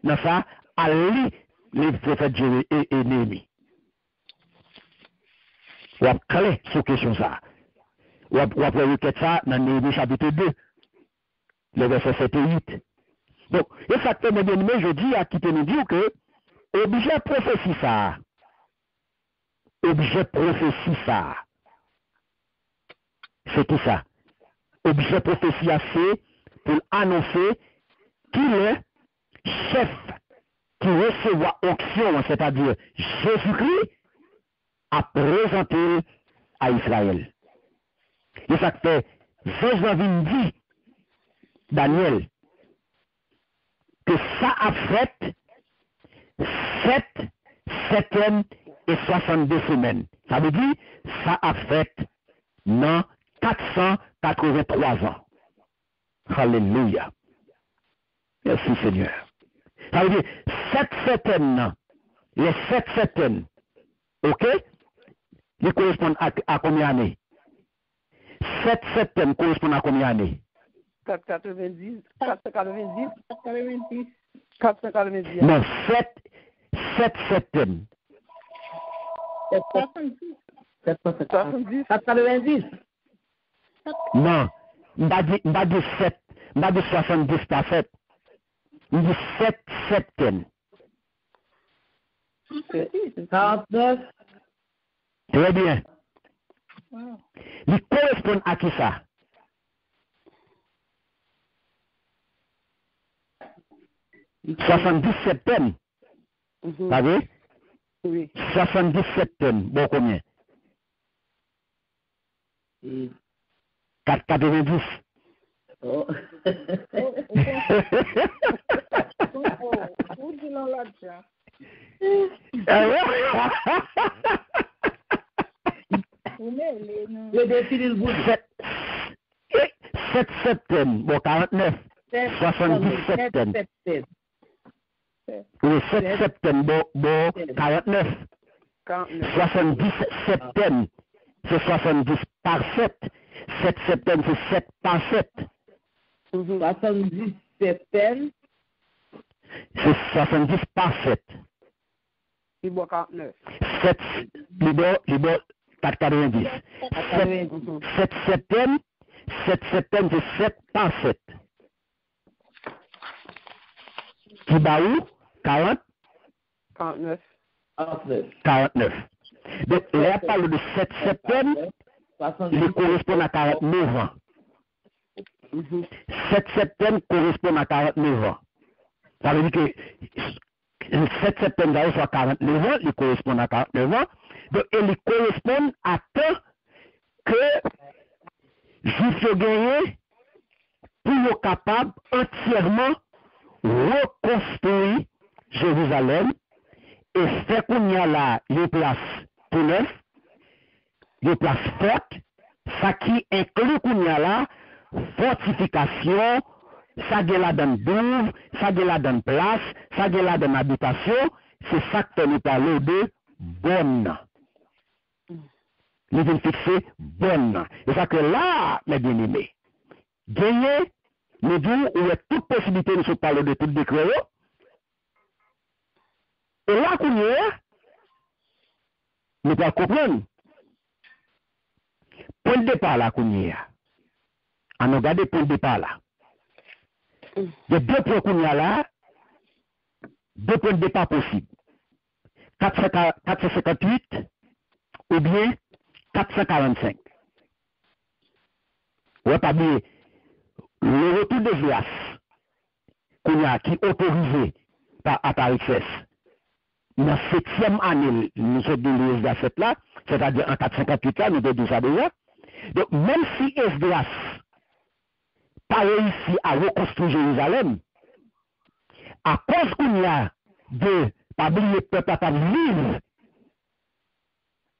[SPEAKER 1] dans ça, à lire les prophètes et Néhémie. Ou à clé sur question ça. Ou à requête ça dans Néhémie chapitre 2, le verset 7 et 8. Donc, et ça fait, mes bien-aimés, je dis à qui peut nous dire que, objet prophétie ça. Objet prophétie ça. C'est tout ça. Objet prophétie c'est pour annoncer qu'il est chef qui recevra onction, c'est-à-dire Jésus-Christ, à présenter à Israël. Et ça fait, Jésus dit, Daniel, que ça a fait 7 septième et 62 semaines. Ça veut dire, ça a fait dans 483 ans. Alléluia. Merci Seigneur. Ça veut dire 7 septembre, les 7 septembre, ok? Ils correspondent à combien d'années? 7 septembre correspondent à combien d'années?
[SPEAKER 2] 490.
[SPEAKER 1] Non, 7 septembre.
[SPEAKER 3] 490.
[SPEAKER 1] Non, m'a dit 7, m'a dit 70 pas 7. Il dit 7 septembre.
[SPEAKER 3] 49.
[SPEAKER 1] Très bien. Il correspond à qui ça? « 70 septembre. Vous savez?
[SPEAKER 2] Oui.
[SPEAKER 1] 70 septembre. Bon, combien? 490.
[SPEAKER 3] Oh. Le défi du bout.
[SPEAKER 1] 7 septembre. Bon, 49. 70 septembre. Oui, 7 septembre. Bon, 49. 70 septembre. C'est 70 par 7. 7 septembre, c'est 7 par 7.
[SPEAKER 3] 70 septembre.
[SPEAKER 1] C'est 70 par 7.
[SPEAKER 2] Il boit 49.
[SPEAKER 1] 7, libre 490. 7 septembre, 7 septembre, c'est 7 par 7. Qui bat où? 40?
[SPEAKER 2] 49.
[SPEAKER 1] 49. Donc, là, parle de 7 septembre, il correspond à 49 ans. 7 septembre correspond à 49 ans. Ça veut dire que 7 septembre, soit 49 ans, il correspond à 49 ans. Donc, il correspond à temps que Juif a gagné pour être capable entièrement reconstruire Jérusalem et faire qu'on y a là les places tout neuf, les places fortes, ça qui inclut qu'on y a là fortification, ça qui est là dans douve, ça qui est là dans place, ça qui est là dans habitation, c'est ça que nous parlons de bonne. Nous devons fixer bonne. Et ça que là, mes bien-aimés, gagner, nous disons, il y a toute possibilité de se parler de tout décret. Et là, qu'on y est, nous devons comprendre. Point de départ là, qu'on y est. On a regardé point de départ là. Il y a deux points qu'on y a là, deux points de départ possibles. 458 ou bien 445. Ouais, pas bien. Le retour de Zéas, qu'on a qui est autorisé par Atarixès, dans la 7e année, nous sommes de l'Esdras là, c'est-à-dire en 458 là, nous devons ça déjà. Donc, même si Esdras pas réussi à reconstruire Jérusalem, à cause qu'on y a de pas oublier peuple à vivre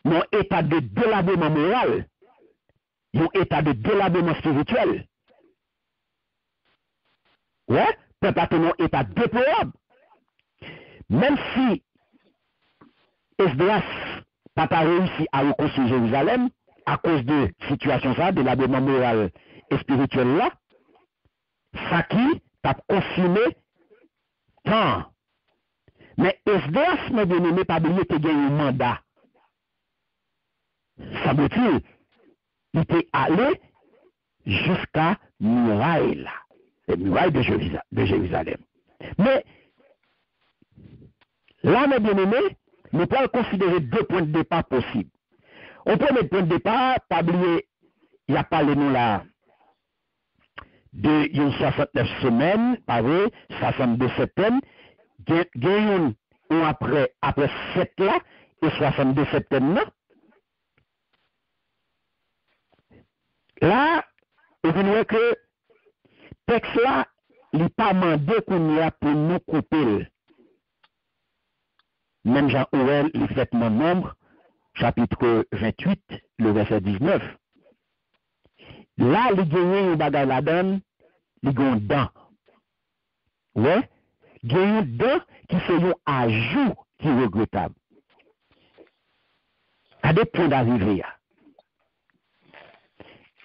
[SPEAKER 1] dans état de délabrement moral, dans état de délabrement spirituel. Ouais, peuple à un état déplorable. Même si Esdras n'a pas réussi à reconstruire Jérusalem à cause de situation ça, de délabrement moral et spirituel là, ça qui a consumé tant Mais SDF, mes bien-aimés, pas oublier que gagné un mandat. Ça veut dire, il était allé jusqu'à muraille, là. Les murailles de Jérusalem. Mais, là, mes bien-aimés, nous pouvons considérer deux points de départ possibles. Au premier point de départ, pas oublier, il y a parlé nous là de 69 semaines, pas vrai, 62 septembre, gagnons ou après 7 là, et 62 septembre là. Là, vous voyez que texte là, il n'est pas mandé qu'on y a pour nous couper. Même Jean Ouel, il fait mon nombre, chapitre 28, le verset 19. Là, il gagne une bagarre là-dedans, il gagne dents. Ouais, il gagne dents qui sont un ajout qui est regrettable. À des points d'arrivée.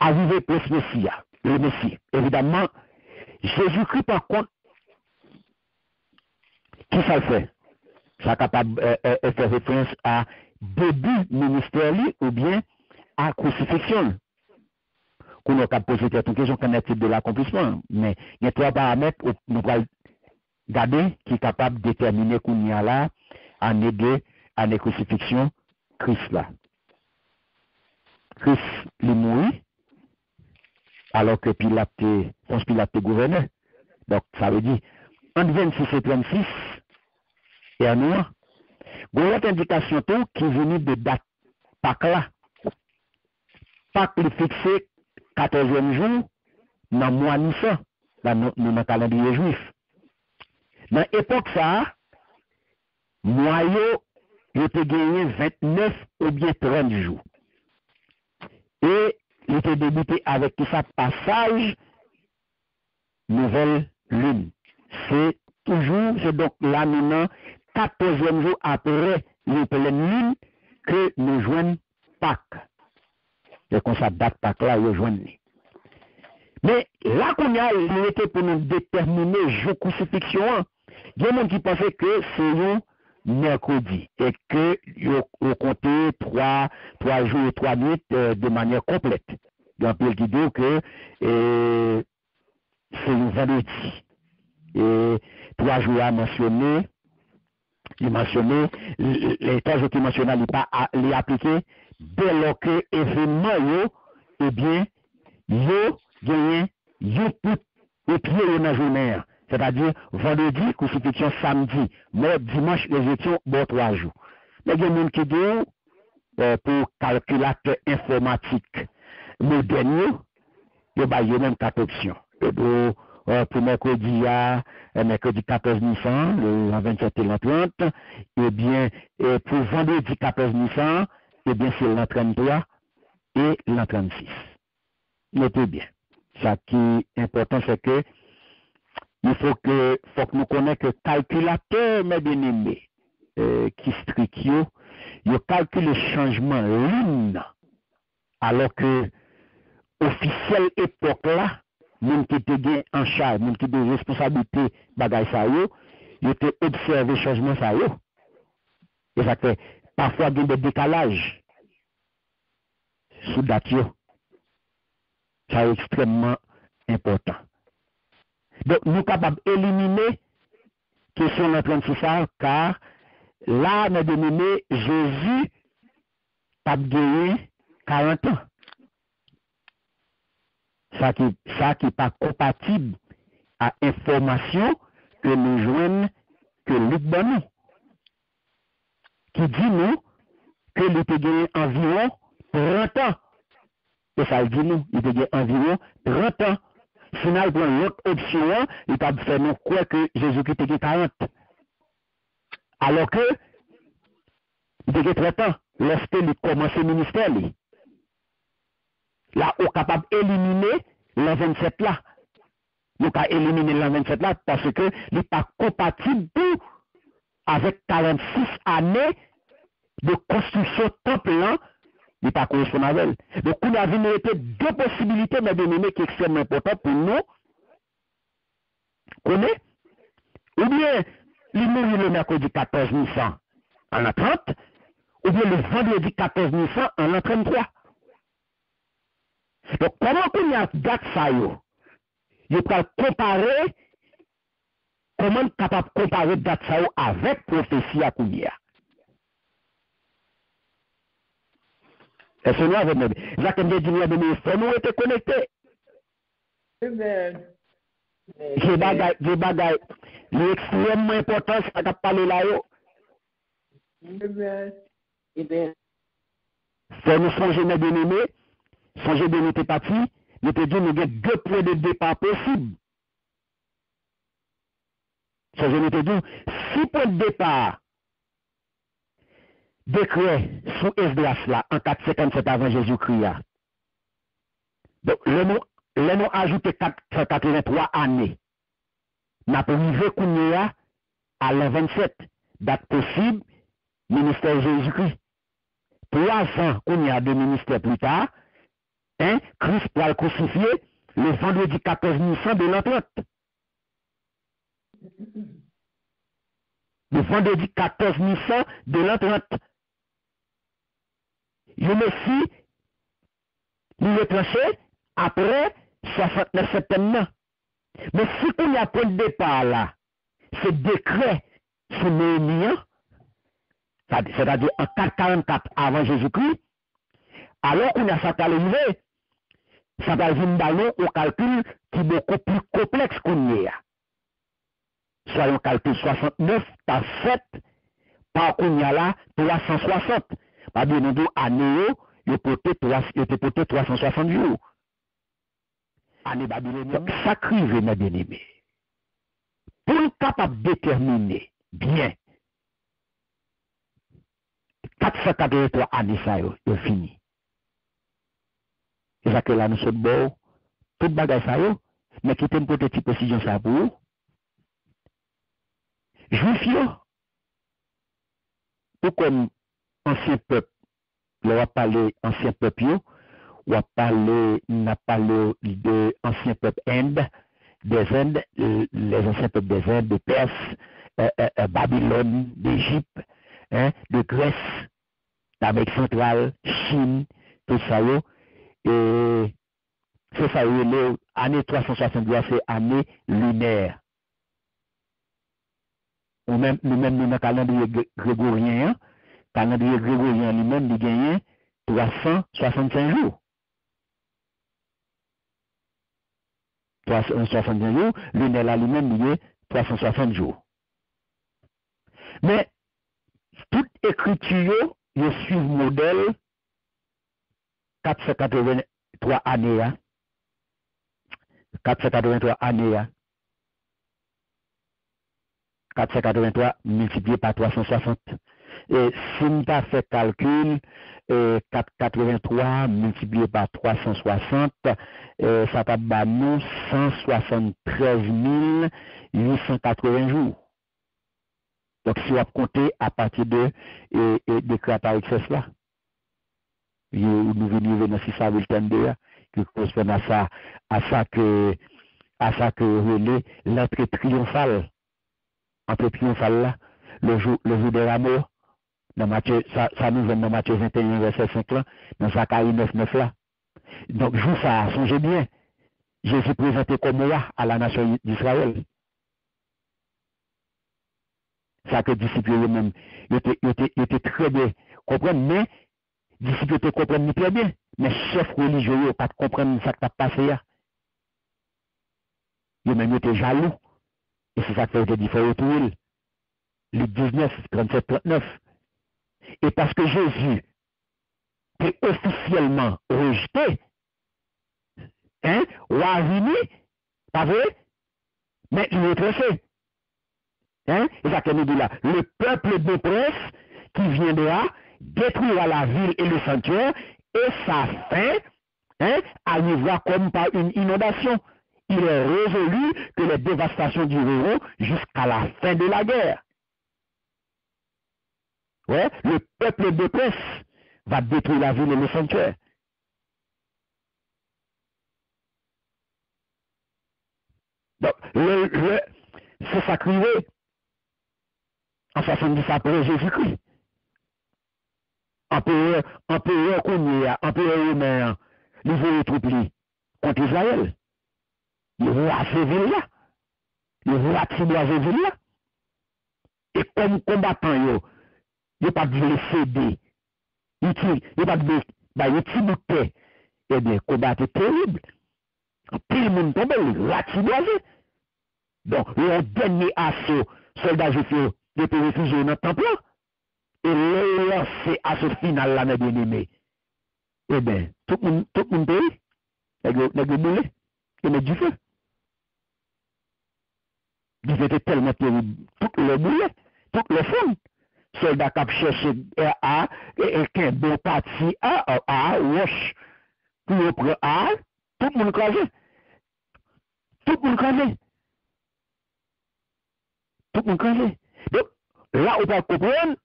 [SPEAKER 1] Arrivé pour ce Messie, le Messie. Évidemment, Jésus-Christ, par contre, qui ça le fait? Ça est capable de faire référence à début ministère ou bien à crucifixion. Qu'on a posé cette question, qu'en est-il de l'accomplissement? Mais il y a trois paramètres où nous allons regarder qui est capable de déterminer qu'on y a là, année 2, année crucifixion, Christ là. Christ, il est mort, alors que Ponce Pilate gouverneur. Donc, ça veut dire, entre 26 et 36, et à nous, il y a une indication qui vient de date Pâques là. Pâques est fixé 14e jour dans le mois Nissan, dans le calendrier juif. Dans l'époque, ça, mois il était gagné 29 ou bien 30 jours. Et il était débuté avec tout ça passage nouvelle lune. C'est donc là maintenant, 14e jour après la pleine lune, que nous joignons Pâques. C'est comme ça, date Pâques là, nous joignons. Mais là qu'on a, il était pour nous déterminer le jour crucifixion. Il y a des gens qui pensaient que c'est un mercredi et que vous comptez 3 jours et 3 nuits de manière complète. Il y a un peu qui dit que c'est un vendredi. Et 3 jours à mentionner, les 3 jours qui mentionnent, il n'est pas les appliquer dès lors que l'événement, eh bien, yo gagne, yo tout, et puis dans la journée. C'est-à-dire, vendredi, crucifixion samedi, mais dimanche, résurrection, bon 3 jours. Mais il y a des gens qui disent, pour calculateur informatique moderne, il y a même 4 options. Pour mercredi 14 Nissan, le 27 et le 30, et bien, pour vendredi 14 Nissan, et bien, c'est le 33 et le 36. Notez bien. Ce qui est important, c'est que il faut que nous connaissions que le calculateur, mes bien-aimés, qui strict, il calcule le changement lune, alors que officielle époque là, même qui était en charge, même qui était responsabilité bagay ça il était observé changement ça et ça fait parfois il y a des décalages sous date ça est extrêmement important. Donc nous sommes capables d'éliminer question de 36 ça car là mes bien-aimés Jésus a gagné 40 ans. Ça qui n'est pas compatible à l'information que nous joignons que Luc Bonou, qui dit nous que il peut gagner environ 30 ans. Et ça dit nous, il peut gagner environ 30 ans. Sinon, il prend l'autre option, il peut faire nous croire que Jésus-Christ a gagné 40. Alors que, il a gagné 30 ans lorsqu'il commence le ministère. Là, on est capable d'éliminer l'an 27 là. Nous avons éliminé l'an 27 là parce que il n'est pas compatible avec 46 années de construction temple là, il n'est pas correspondant avec elle. Donc, on a vu deux possibilités, mais bien-aimés, qui sont extrêmement importantes pour nous. Connaît? Ou bien, il mourit le mercredi 14 Nissan en l'an 30, ou bien le vendredi 14 Nissan en l'an 33. Donc, comment qu'on y a date ça, il peut comparer, comment capable de comparer date ça avec prophétie à Kounia. Est-ce que nous avons même, Jacques me dit, il faut nous être connectés.
[SPEAKER 3] Amen.
[SPEAKER 1] Des bagailles, l'extrêmement important, ça qu'a parlé là,
[SPEAKER 3] Amen. Amen.
[SPEAKER 1] faut nous songer, mes bien-aimés, songer de notre parti, nous te dit, nous avons deux points de départ possibles. Songer, nous te dit, 6 points de départ, décret sous Esdras là, en 457 avant Jésus-Christ. Donc, le nom ajouté 483 années. N'a pas arrivé Kounia à l'an 27, date possible, ministère Jésus-Christ. 3 ans Kounia de ministère plus tard, hein, Christ pour le crucifié le vendredi 14 Nissan de l'an 30. Le vendredi 14 Nissan de l'an 30. Le Messie, il est tranché après 69 septembre. Mais si on y a point de départ là, c'est décret sous Néhémie, c'est-à-dire en 444 avant Jésus-Christ, alors qu'on a ça à l'arrivée, ça va venir au calcul qui est beaucoup plus complexe qu'on y a. Soit on calcule 69 par 7, par qu'on y a là 360. Pas bien nous année, il était porté 360 jours. Année babylonienne, sacrifié, mes bien-aimés. Pour être capable de déterminer bien, 483 années, ça, il fini. Et ça que là, nous sommes beaux, tout le bagage, ça, mais qui t'aime pour te petit précision, ça, pour vous. Juif, ou comme ancien peuple, on va parler ancien peuple, on va parler de ancien peuple Inde, des Indes, les anciens peuples des Indes, de Perse, Babylone, d'Égypte, hein, de Grèce, d'Amérique centrale, Chine, tout ça, et c'est ça, l'année 362, c'est année lunaire. Nous-mêmes, nous, dans le calendrier grégorien, lui-même, il gagne 365 jours. 365 jours, lunaire là lui-même, il est 360 jours. Mais, toute écriture, il suit le modèle 483 années. 483 années. 483 multiplié par 360. Et si on a fait calcul, 483 multiplié par 360, ça va nous 173 880 jours. Donc, si on va compter à partir de décret par excès là, nous venons dans 682, qui correspond à ça que relais l'entrée triomphale. Entrée triomphale là, le jour de l'amour, dans Matthieu, ça nous vient dans Matthieu 21, verset 5 là, dans Zacharie 9, 9 là. Donc, jour ça, songez bien, Jésus présenté comme roi à la nation d'Israël. Ça que les disciples eux-mêmes, ils étaient très bien, comprennent, mais les disciples te comprennent très bien, mais chef religieux, ils n'ont pas comprendre ce qui a passé là. Ils-mêmes étaient jaloux. Et c'est ça qui a été différent tout le Luc 19, 37, 39. Et parce que Jésus est officiellement rejeté, hein, ou avini, pas vrai? Mais il est traité. Hein? Et ça que nous dit là, le peuple de presse qui viendra détruira la ville et le sanctuaire, et sa fin, hein, arrivera comme par une inondation. Il est résolu que les dévastations dureront jusqu'à la fin de la guerre. Ouais, le peuple de presse va détruire la ville et le sanctuaire. Donc, c'est sacré. en 70 après Jésus-Christ. Empereur romain, il veut troupes contre Israël. Il veut à ces villes-là. Il veut à ces villes-là. Et comme combattant, il n'a pas de les céder. Il n'a pas de les paix. Eh bien, le combat est terrible. Tout le monde tombe, il a tiboisé. Donc, le dernier assaut, soldats juifs, de réfugiés dans le temple, et le lancer assaut final là, mes bien-aimés. Eh bien, tout le monde paye, les boulets, et met du feu. Il était tellement terrible. Tout le boulet, tout le fond. Soldats qui cherché A, et qu'un bon parti A, wash, pour prendre A, tout le monde crasé. Tout le monde crasé. Tout le monde crasé. Donc, là, on va comprendre,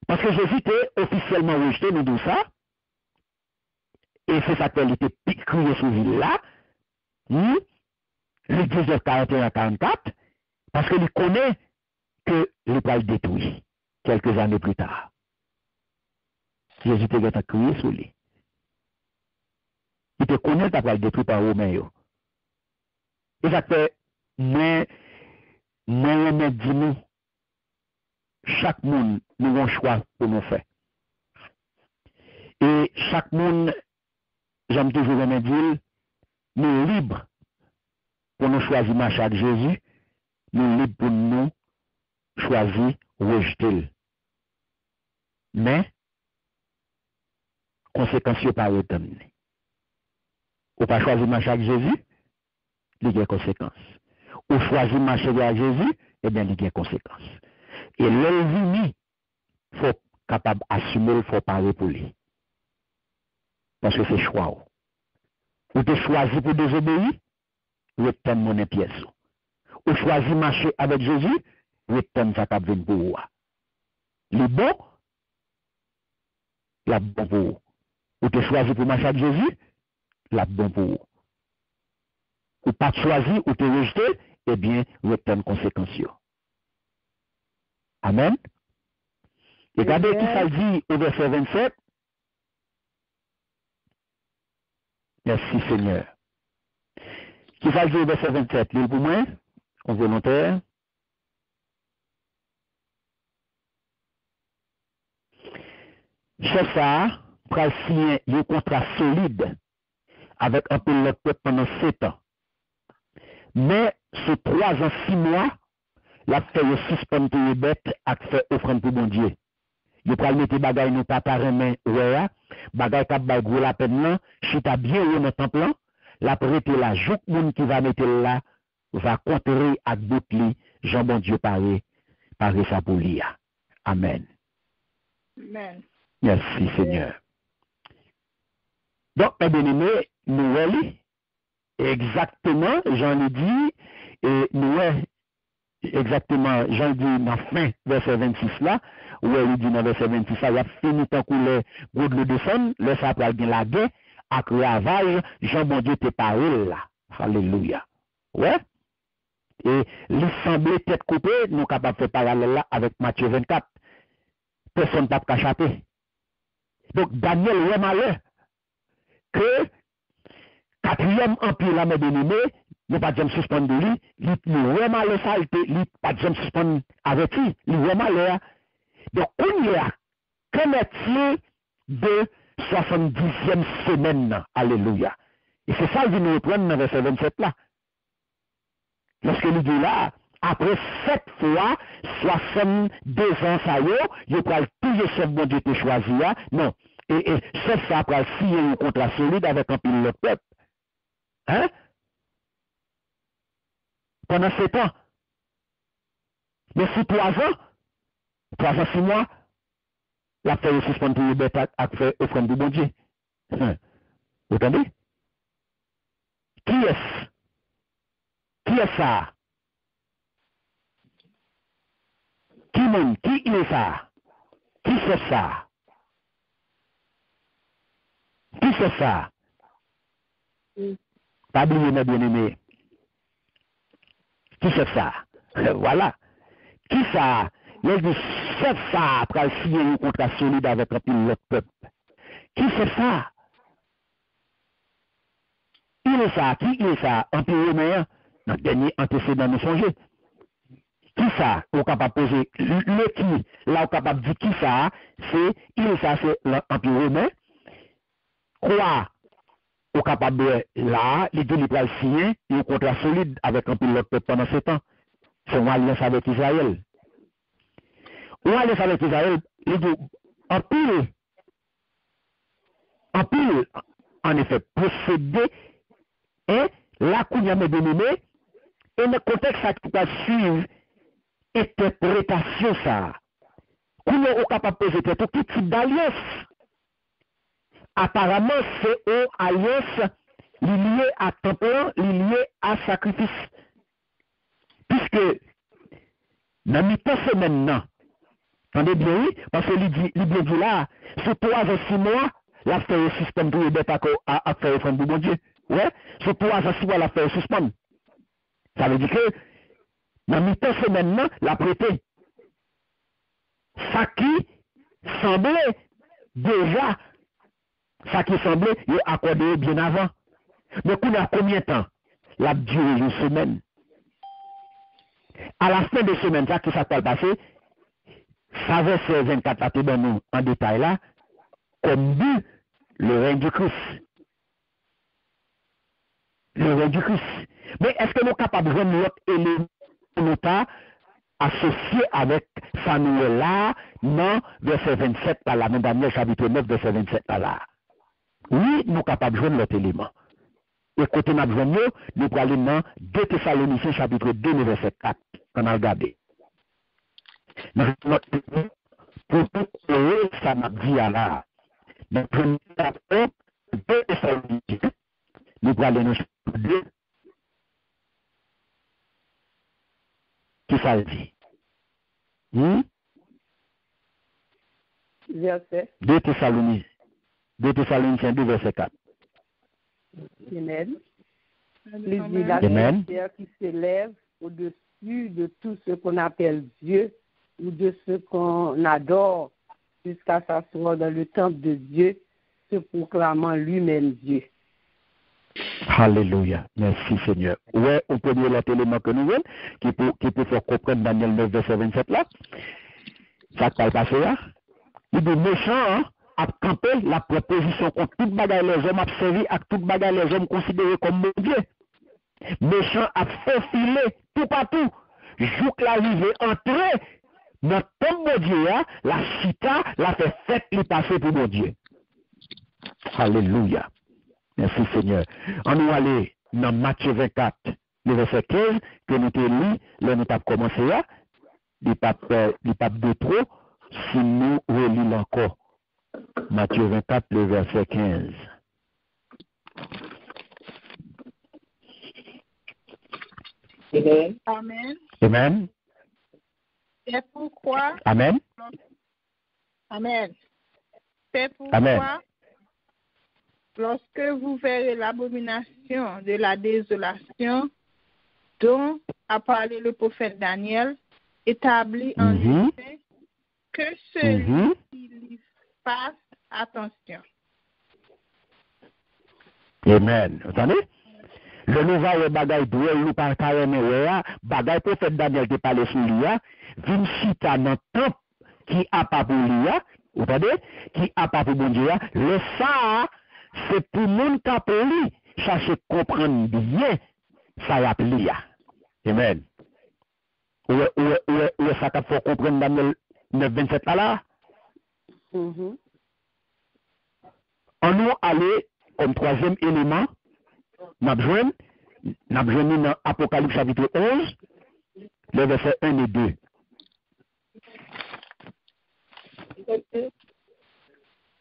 [SPEAKER 1] parce que Jésus était officiellement rejeté, nous disons ça, et c'est ça qu'il était crié sous ville là, le 1941-44, parce qu'il connaît que il va le détruire quelques années plus tard. Jésus était crié sous lui. Il te connaît qu'il va le détruire par Romain. Et ça fait, mais dis-nous, chaque monde, nous avons un choix pour nous faire. Et chaque monde, j'aime toujours dire, nous sommes libres pour nous choisir marcher avec Jésus, nous sommes libres pour nous choisir rejeter. Mais, conséquences ne pas retenir. Ou pas choisir marcher avec Jésus, il y a des conséquences. Ou choisir marcher avec Jésus, eh bien, il y a des conséquences. Et l'envie, il faut capable d'assumer, il faut parler pour lui. Parce que c'est choix. Ou tu choisis pour désobéir, retourne mon pièce. Ou choisis marcher avec Jésus, retourne ça qui vient pour vous. Le bon, la bon pour vous. Ou tu choisis pour marcher avec Jésus, la bon pour vous. Ou pas choisi, ou te rejeter, eh bien, retourne conséquences. Amen. Et regardez qui ça dit au verset 27. Merci Seigneur. Qui ça dit au verset 27? L'île pour moi, en volontaire. Chef ça, pral signer un contrat solide avec un peu de peuple pendant 7 ans. Mais ce 3 ans, 6 mois, la fait suspendre pour les bêtes et fait offrande pour bon Dieu. Il pral mettre bagay nous pas par main ouais, bagay k'ap bay gros la peine là, chita bien ou dans temple là, la prêter la jouk moun qui va mettre là va contrer à d'autres li, Jean bon Dieu paré ça pour lui. Amen.
[SPEAKER 4] Amen.
[SPEAKER 1] Merci Seigneur. Donc, mes bien-aimés, nous voyons exactement, Jean le dit, et nous voyons exactement, Jean dit dans fin verset 26 là, où il dit dans verset 26 là, il a fini tant que le gros de descendre, le ça pral bien la guerre, avec ravage, Jean bon Dieu te parole là. Alléluia. Ouais. Et il semblait tête coupée, nous capables de faire parallèle là avec Matthieu 24. Personne ne peut pas échapper. Donc, Daniel, ouais malheur, que quatrième empire là, mes bien-aimés, ne pas de suspendre lui, il vraiment le saleté, il pas de suspendre avec lui, il vraiment le. Donc, on y a, qu'en est-il de 70e semaine, alléluia. Et c'est ça qu'il nous reprend dans verset 27 là. Lorsque il dit là, après 7 fois, 62 ans, ça y est, il prend tout le chef bon Dieu te choisi là, non. Et chef ça après signer un contrat solide avec un pile de peuple. Hein? Pendant 7 ans. Mais si 3 ans, 6 mois, la fait suspendre pour les bêtes à faire offrande du bon Dieu. Vous entendez? Qui est-ce? Qui est ça? Qui est ça? Qui c'est ça? Qui c'est ça? Pas oublier mes bien-aimés. Qui c'est ça? Voilà. Qui ça? Il dit, c'est ça, après signer un contrat solide avec un l'autre peuple. Qui c'est ça? Il est ça, qui est ça? Empire romain, dans le dernier antécédent nous songer. Qui ça? On est capable de poser le qui, là on est capable de dire qui ça, c'est, il est ça, c'est l'empire romain. Quoi? On est capable de, là, les deux libres signer un contrat solide avec un l'autre peuple pendant 7 ans. C'est une alliance avec Israël. Une alliance avec Israël, les deux, en pile, en effet, procéder, et là, qu'on y a dominé, et le contexte ça qui va suivre, interprétation ça. Qu'on est capable de poser tout type d'alliance. Apparemment, c'est une alliance liée à temple, liée à sacrifice. Puisque, dans les temps semaines, attendez bien, oui, parce que l'idée dit là, sur 3 à 6 mois, la fait un système pour aider à faire offrande pour mon Dieu. Ouais, sur 3 à 6 mois, la fait suspendre. Ça veut dire que, dans les temps semaines, la prêté. Ça qui semblait déjà, ça qui semblait accordé bien avant. Mais qu'on a combien de temps? La durée d'une semaine. À la fin de semaine, ça qui s'est passé, ça verset 24 là, dans nous en détail là, comme but le règne du Christ. Le règne du Christ. Mais est-ce que nous sommes capables de rendre l'autre élément associé avec Samuel là, non, verset 27 par là, dans Daniel chapitre 9, verset 27 par là. Oui, nous sommes capables de rendre l'autre élément. Et côté nous avons nous allons aller dans 2 Thessaloniciens chapitre 2, verset 4. On a regardé. Pour tout ça m'a dit à là. Dans le premier 2 Thessaloniciens, nous allons aller dans chapitre 2. Qui ça dit?
[SPEAKER 2] Verset.
[SPEAKER 1] 2 Thessaloniciens 2, verset 4.
[SPEAKER 2] Amen. Les la terre qui s'élève au-dessus de tout ce qu'on appelle Dieu ou de ce qu'on adore jusqu'à s'asseoir dans le temple de Dieu, se proclamant lui-même Dieu.
[SPEAKER 1] Alléluia. Merci Seigneur. Ouais, au premier l'autre élément que nous voyons, qui peut faire comprendre Daniel 9, verset 27 là. Ça va passer là. Il dit méchant, a campé la proposition contre toute bagaille les hommes, a servi à toute bagaille les hommes considérés comme mon Dieu. Méchant a faufilé tout partout. Joue que l'arrivée entrer dans ton mon Dieu, la chita, la fait fête lui passer pour mon Dieu. Alléluia. Merci Seigneur. On nous aller dans Matthieu 24, le verset 15, que nous avons lu, là nous avons commencé là, du pape de trop, si nous relisons encore. Matthieu 24, le verset 15.
[SPEAKER 4] Amen.
[SPEAKER 1] Amen.
[SPEAKER 4] C'est pourquoi.
[SPEAKER 1] Amen.
[SPEAKER 4] Amen. C'est pourquoi.
[SPEAKER 1] Amen.
[SPEAKER 4] Lorsque vous verrez l'abomination de la désolation dont a parlé le prophète Daniel, établi en effet, que celui qui lui fasse attention.
[SPEAKER 1] Amen. Vous entendez? Le nouveau bagay doué, ou par carrément, bagay prophète Daniel qui parlait sur lui, vin chita dans temple qui a pas pour lui, vous entendez? Qui a pas pour bon Dieu, le ça, c'est pour moun qui a pour lui, chercher comprendre bien, ça y a pli. Amen. Où ça qu'il faut comprendre Daniel 9, 27 là? On nous aller comme troisième élément, n'a besoin dans Apocalypse chapitre 11, le verset 1 et 2.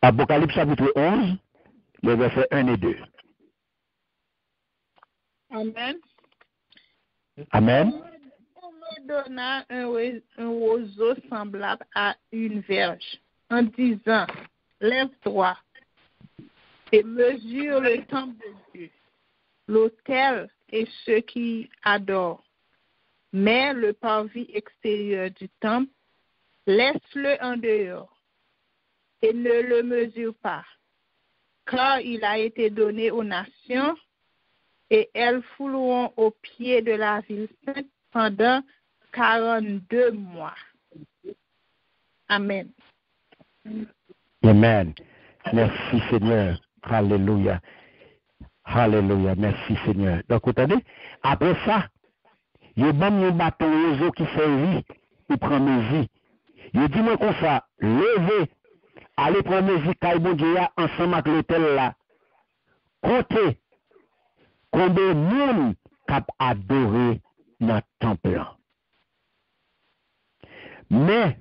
[SPEAKER 1] Apocalypse chapitre 11, le verset 1 et 2.
[SPEAKER 4] Amen.
[SPEAKER 1] Amen.
[SPEAKER 4] On me donna un roseau semblable à une verge, en disant, lève-toi et mesure le temple de Dieu, l'autel et ceux qui adorent. Mais le parvis extérieur du temple, laisse-le en dehors et ne le mesure pas, car il a été donné aux nations et elles fouleront au pied de la ville sainte pendant 42 mois. Amen.
[SPEAKER 1] Amen. Merci Seigneur. Alléluia. Alléluia. Merci Seigneur. Donc, vous entendez? Après ça, il y a un bâton réseau qui servit pour prendre mesure. Il dit moi comme ça, levez, allez prendre mesure, bon Dieu, ensemble avec l'hôtel là. Comptez combien de monde cap adoré dans le temple. Mais,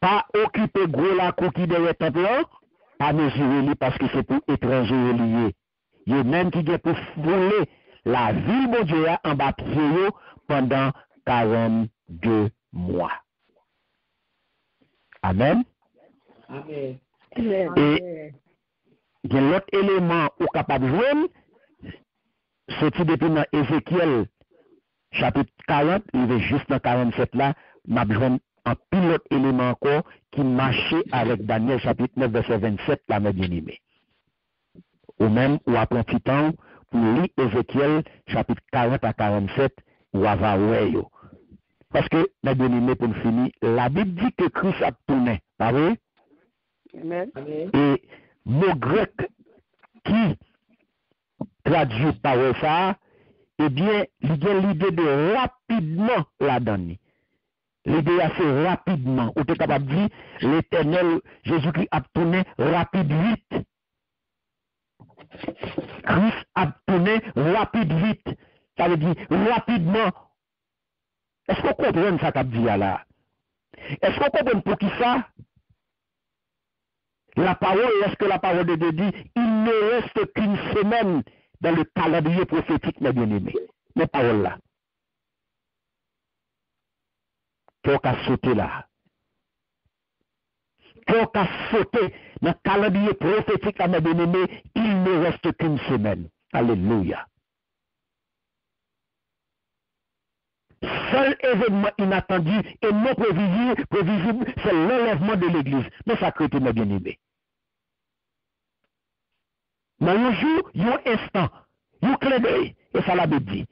[SPEAKER 1] pas occuper gros la coquille de le temple, pas mesurer parce que c'est pour étrangers liés. Il y a même qui vient pour voler la ville de Dieu en bas pied pendant 42 mois. Amen.
[SPEAKER 3] Amen.
[SPEAKER 1] Et il y a l'autre élément où capable de jouer, c'est depuis dans Ézéchiel chapitre 40, il est juste dans 47 là, m'a besoin un pilote élément encore qui marchait avec Daniel chapitre 9 verset 27 là, mes bien-aimés. Ou même, ou après un petit temps, pour lire Ézéchiel chapitre 40 à 47, ou avant yo. Parce que, mes bien-aimés, pour finir, la Bible dit que Christ a tourné, pas vrai?
[SPEAKER 2] Amen.
[SPEAKER 1] Et mot grec qui traduit par ça, eh bien, il y a l'idée de rapidement la donner. L'idée assez rapidement. Ou tu es capable de dire, l'Éternel, Jésus-Christ a tourné rapide vite. Christ a tourné rapide vite. Ça veut dire rapidement. Est-ce qu'on comprend ça qu'a dit là? Est-ce qu'on comprend pour qui ça? La parole, est-ce que la parole de Dieu dit, il ne reste qu'une semaine dans le calendrier prophétique, mes bien-aimés. Mes paroles là. Qu'on a sauté là. Qu'on a sauté dans le calendrier prophétique, mes bien-aimés, il ne reste qu'une semaine. Alléluia. Seul événement inattendu et non prévisible, c'est l'enlèvement de l'Église. Mais ça crée mes bien-aimés. Dans un jour, il y a un instant, il y a un clin d'œil, et ça l'a dit.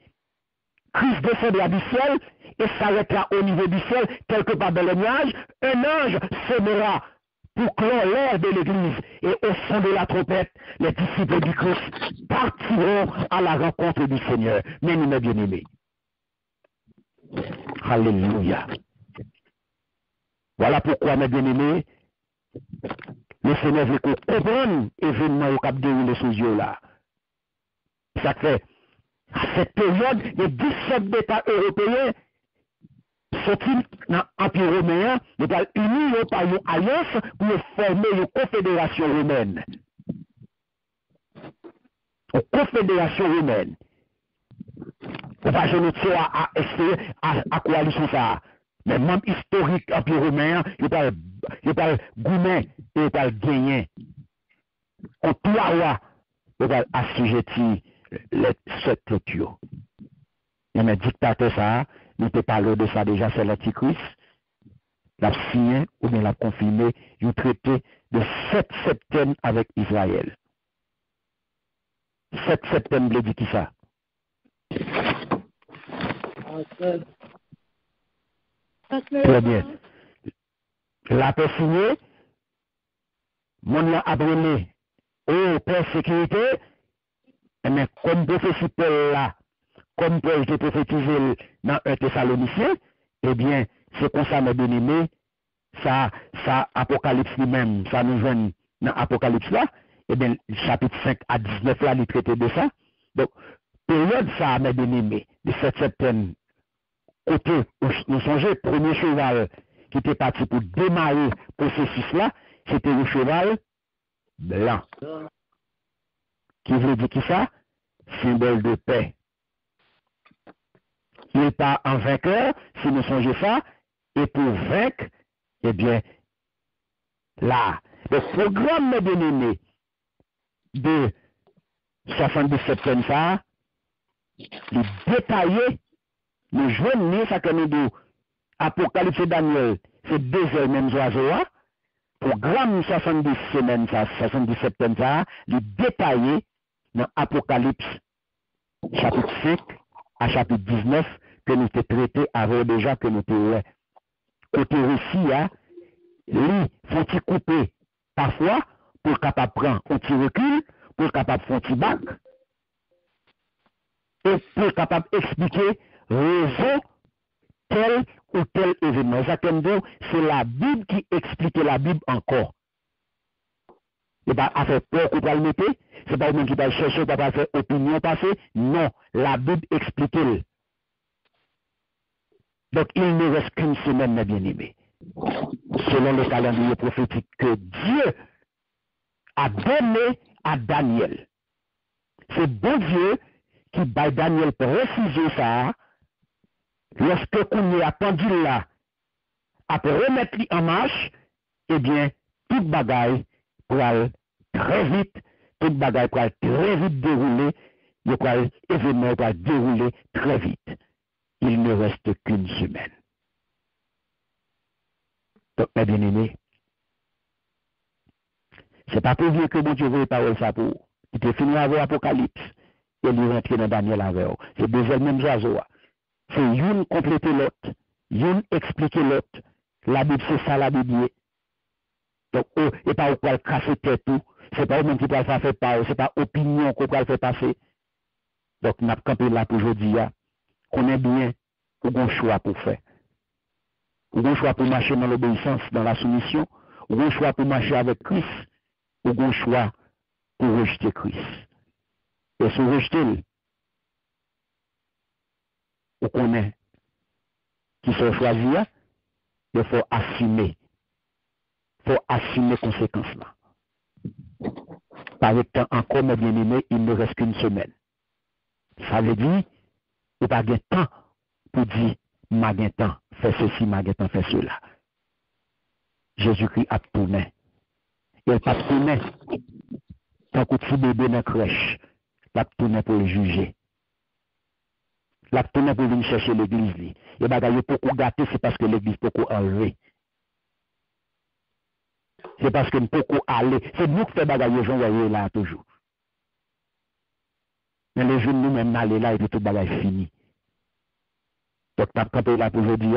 [SPEAKER 1] Christ descendra du ciel et s'arrêtera au niveau du ciel, quelque part dans le nuage. Un ange sonnera pour clore l'air de l'Église. Et au son de la trompette, les disciples du Christ partiront à la rencontre du Seigneur. Mais mes bien-aimés. Alléluia. Voilà pourquoi, mes bien-aimés, le Seigneur veut qu'on comprenne l'événement au cap déroulé sous yeux là. Ça fait, à cette période, les 17 États européens sont-ils dans l'Empire romain, ils sont unis par une alliance pour former une confédération romaine. Une confédération romaine. On va jamais à coalition ça. Mais même historique Empire romain, il parle goumen, il parle gagné. En trois rois, il parle assujetti les sept clôtures. Il y a un dictateur ça, nous te parlons de ça déjà, c'est l'Antichrist. L'a signé ou bien l'a confirmé, il traité de 7 septembre avec Israël. 7 septembre, il dit qui ça? Très bien. La paix signée, mon l'a abonné au Père sécurité, mais comme prophétie Paul là, comme Paul était prophétisé dans un Thessalonicien, eh bien, c'est comme ça, mes bien-aimés, ça, Apocalypse lui-même, ça nous joint dans Apocalypse là, eh bien, chapitre 5 à 19 là, il traite de ça. Donc, période ça, mes bien-aimés, de 7 septembre, côté, nous songez, premier cheval qui était parti pour démarrer le processus là, c'était le cheval blanc. Qui veut dire qui ça? Symbole de paix. Il n'est pas un vainqueur, si nous songeons ça, et pour vaincre, eh bien, là, le programme bien-aimé de 77 comme ça, il est détaillé nous joignons ça que nous dit Apocalypse Daniel, c'est deux mêmes oiseaux. Programme 70 semaines, 77 semaines, ça, les détaillé dans Apocalypse chapitre 5 à chapitre 19 que nous avons traité avant déjà que nous avons côté récit, lui, faut-il couper parfois pour capable prendre un petit recul, pour capable faire un petit bac, et pour capable expliquer raison tel ou tel événement. C'est la Bible qui explique la Bible encore. Et pas à faire peur qu'on va le mettre, c'est pas le monde qui va chercher, pas faire opinion passée. Non, la Bible explique. Donc il ne reste qu'une semaine, mes bien-aimés. Selon le calendrier prophétique que Dieu a donné à Daniel. C'est bon Dieu qui, by Daniel, précise ça. Lorsque qu'on est attendu là, après remettre en marche, eh bien, toute bagaille pour aller très vite, toute bagaille pour aller très vite dérouler, l'événement pour aller dérouler très vite. Il ne reste qu'une semaine. Donc, mes bien-aimés, c'est pas pour dire que mon Dieu veut parler ça pour. Il était fini avec l'Apocalypse. Et il est rentré dans Daniel avec. C'est deux mêmes oiseaux. C'est une compléter l'autre, une expliquer l'autre. La Bible, c'est ça la Bible. Donc, et pas au quoi casser tête tout. C'est pas au même qui peut le faire passer, c'est pas opinion qu'on peut le faire passer. Donc, on a campé là pour aujourd'hui. On est bien, on a un choix pour faire. On a un choix pour marcher dans l'obéissance, dans la soumission. On a un choix pour marcher avec Christ. On a un choix pour rejeter Christ. Et si on rejette, on connaît qui sont choisis, il faut assumer. Il faut assumer les conséquences là. Par le temps encore, mes bien-aimés, il ne reste qu'une semaine. Ça veut dire, il n'y a pas de temps pour dire, ma de temps, fais ceci, ma de temps, fais cela. Jésus-Christ a tourné. Il n'a pas tourné. Tant que petit bébé dans la crèche, il a tourné pour le juger. Il a tourné pour venir chercher l'église. Et bagaille beaucoup gâté, c'est parce que l'église beaucoup enlevé. C'est parce que nous beaucoup aller. C'est nous qui faisons bagaille, les gens voyez là toujours. Mais les jeunes nous-mêmes aller là et puis tout bagaille fini. Donc, nous avons campé là pour aujourd'hui.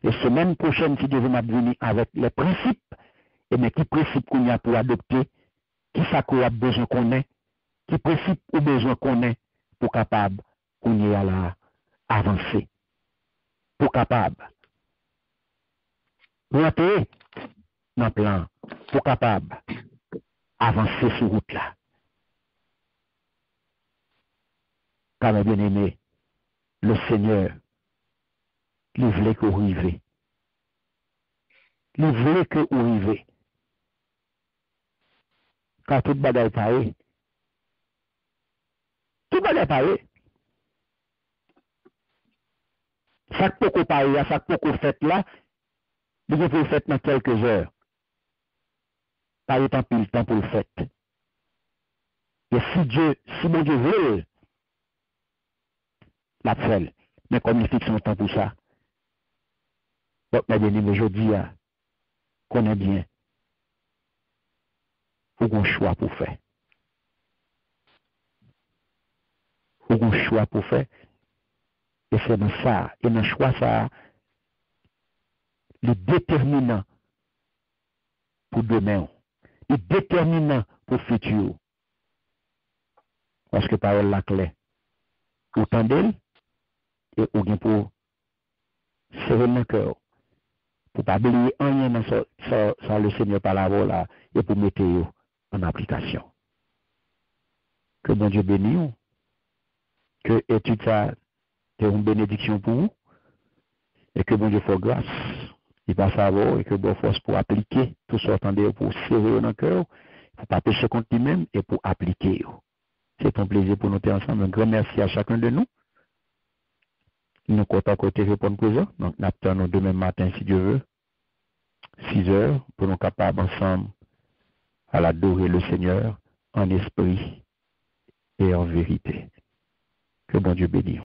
[SPEAKER 1] Et semaine prochaine, si Dieu veut venir avec les principes, et bien, qui principes qu'on y a pour adopter, qui ça qu'on a besoin qu'on ait, qui principes ou besoin qu'on ait pour capable qu'on y a là avancer. Pour capable. Rentrer dans le plan, pour capable avancer sur route là. Car mes bien-aimés, le Seigneur, il voulait que vous arriviez. Il voulait que vous arriviez. Car tout bagaille pareil. Tout bagaille pareil. Chaque peu qu'on pareil, chaque peu qu'on fait là, vous pouvez le faire dans quelques heures. Pas autant pile le temps pour le faire. Et si mon Dieu veut, la fait. Mais comme il fixe son temps pour ça, donc, mes bien-aimés, aujourd'hui, connaît bien. Il faut un choix pour faire. Il faut un choix pour faire. Et c'est dans ça, et dans le choix, ça, le déterminant pour demain, le déterminant pour le futur. Parce que parole la clé. Autant d'elle, et ou bien pour serrer le cœur. Pour ne pas oublier rien dans ça le Seigneur par la voix là, et pour mettre en application. Que bon Dieu bénisse. Que étude ça, c'est une bénédiction pour vous. Et que bon Dieu fasse grâce. Il passe à vous et que bon force pour appliquer tout ce attendez pour serrer dans le cœur, pour pas pécher contre lui-même et pour appliquer. C'est un plaisir pour nous être ensemble. Un grand merci à chacun de nous. Nous comptons à côté répondre présent. Donc, nous attendons demain matin, si Dieu veut, 6 heures, pour nous capables ensemble à l'adorer le Seigneur en esprit et en vérité. Que bon Dieu bénisse.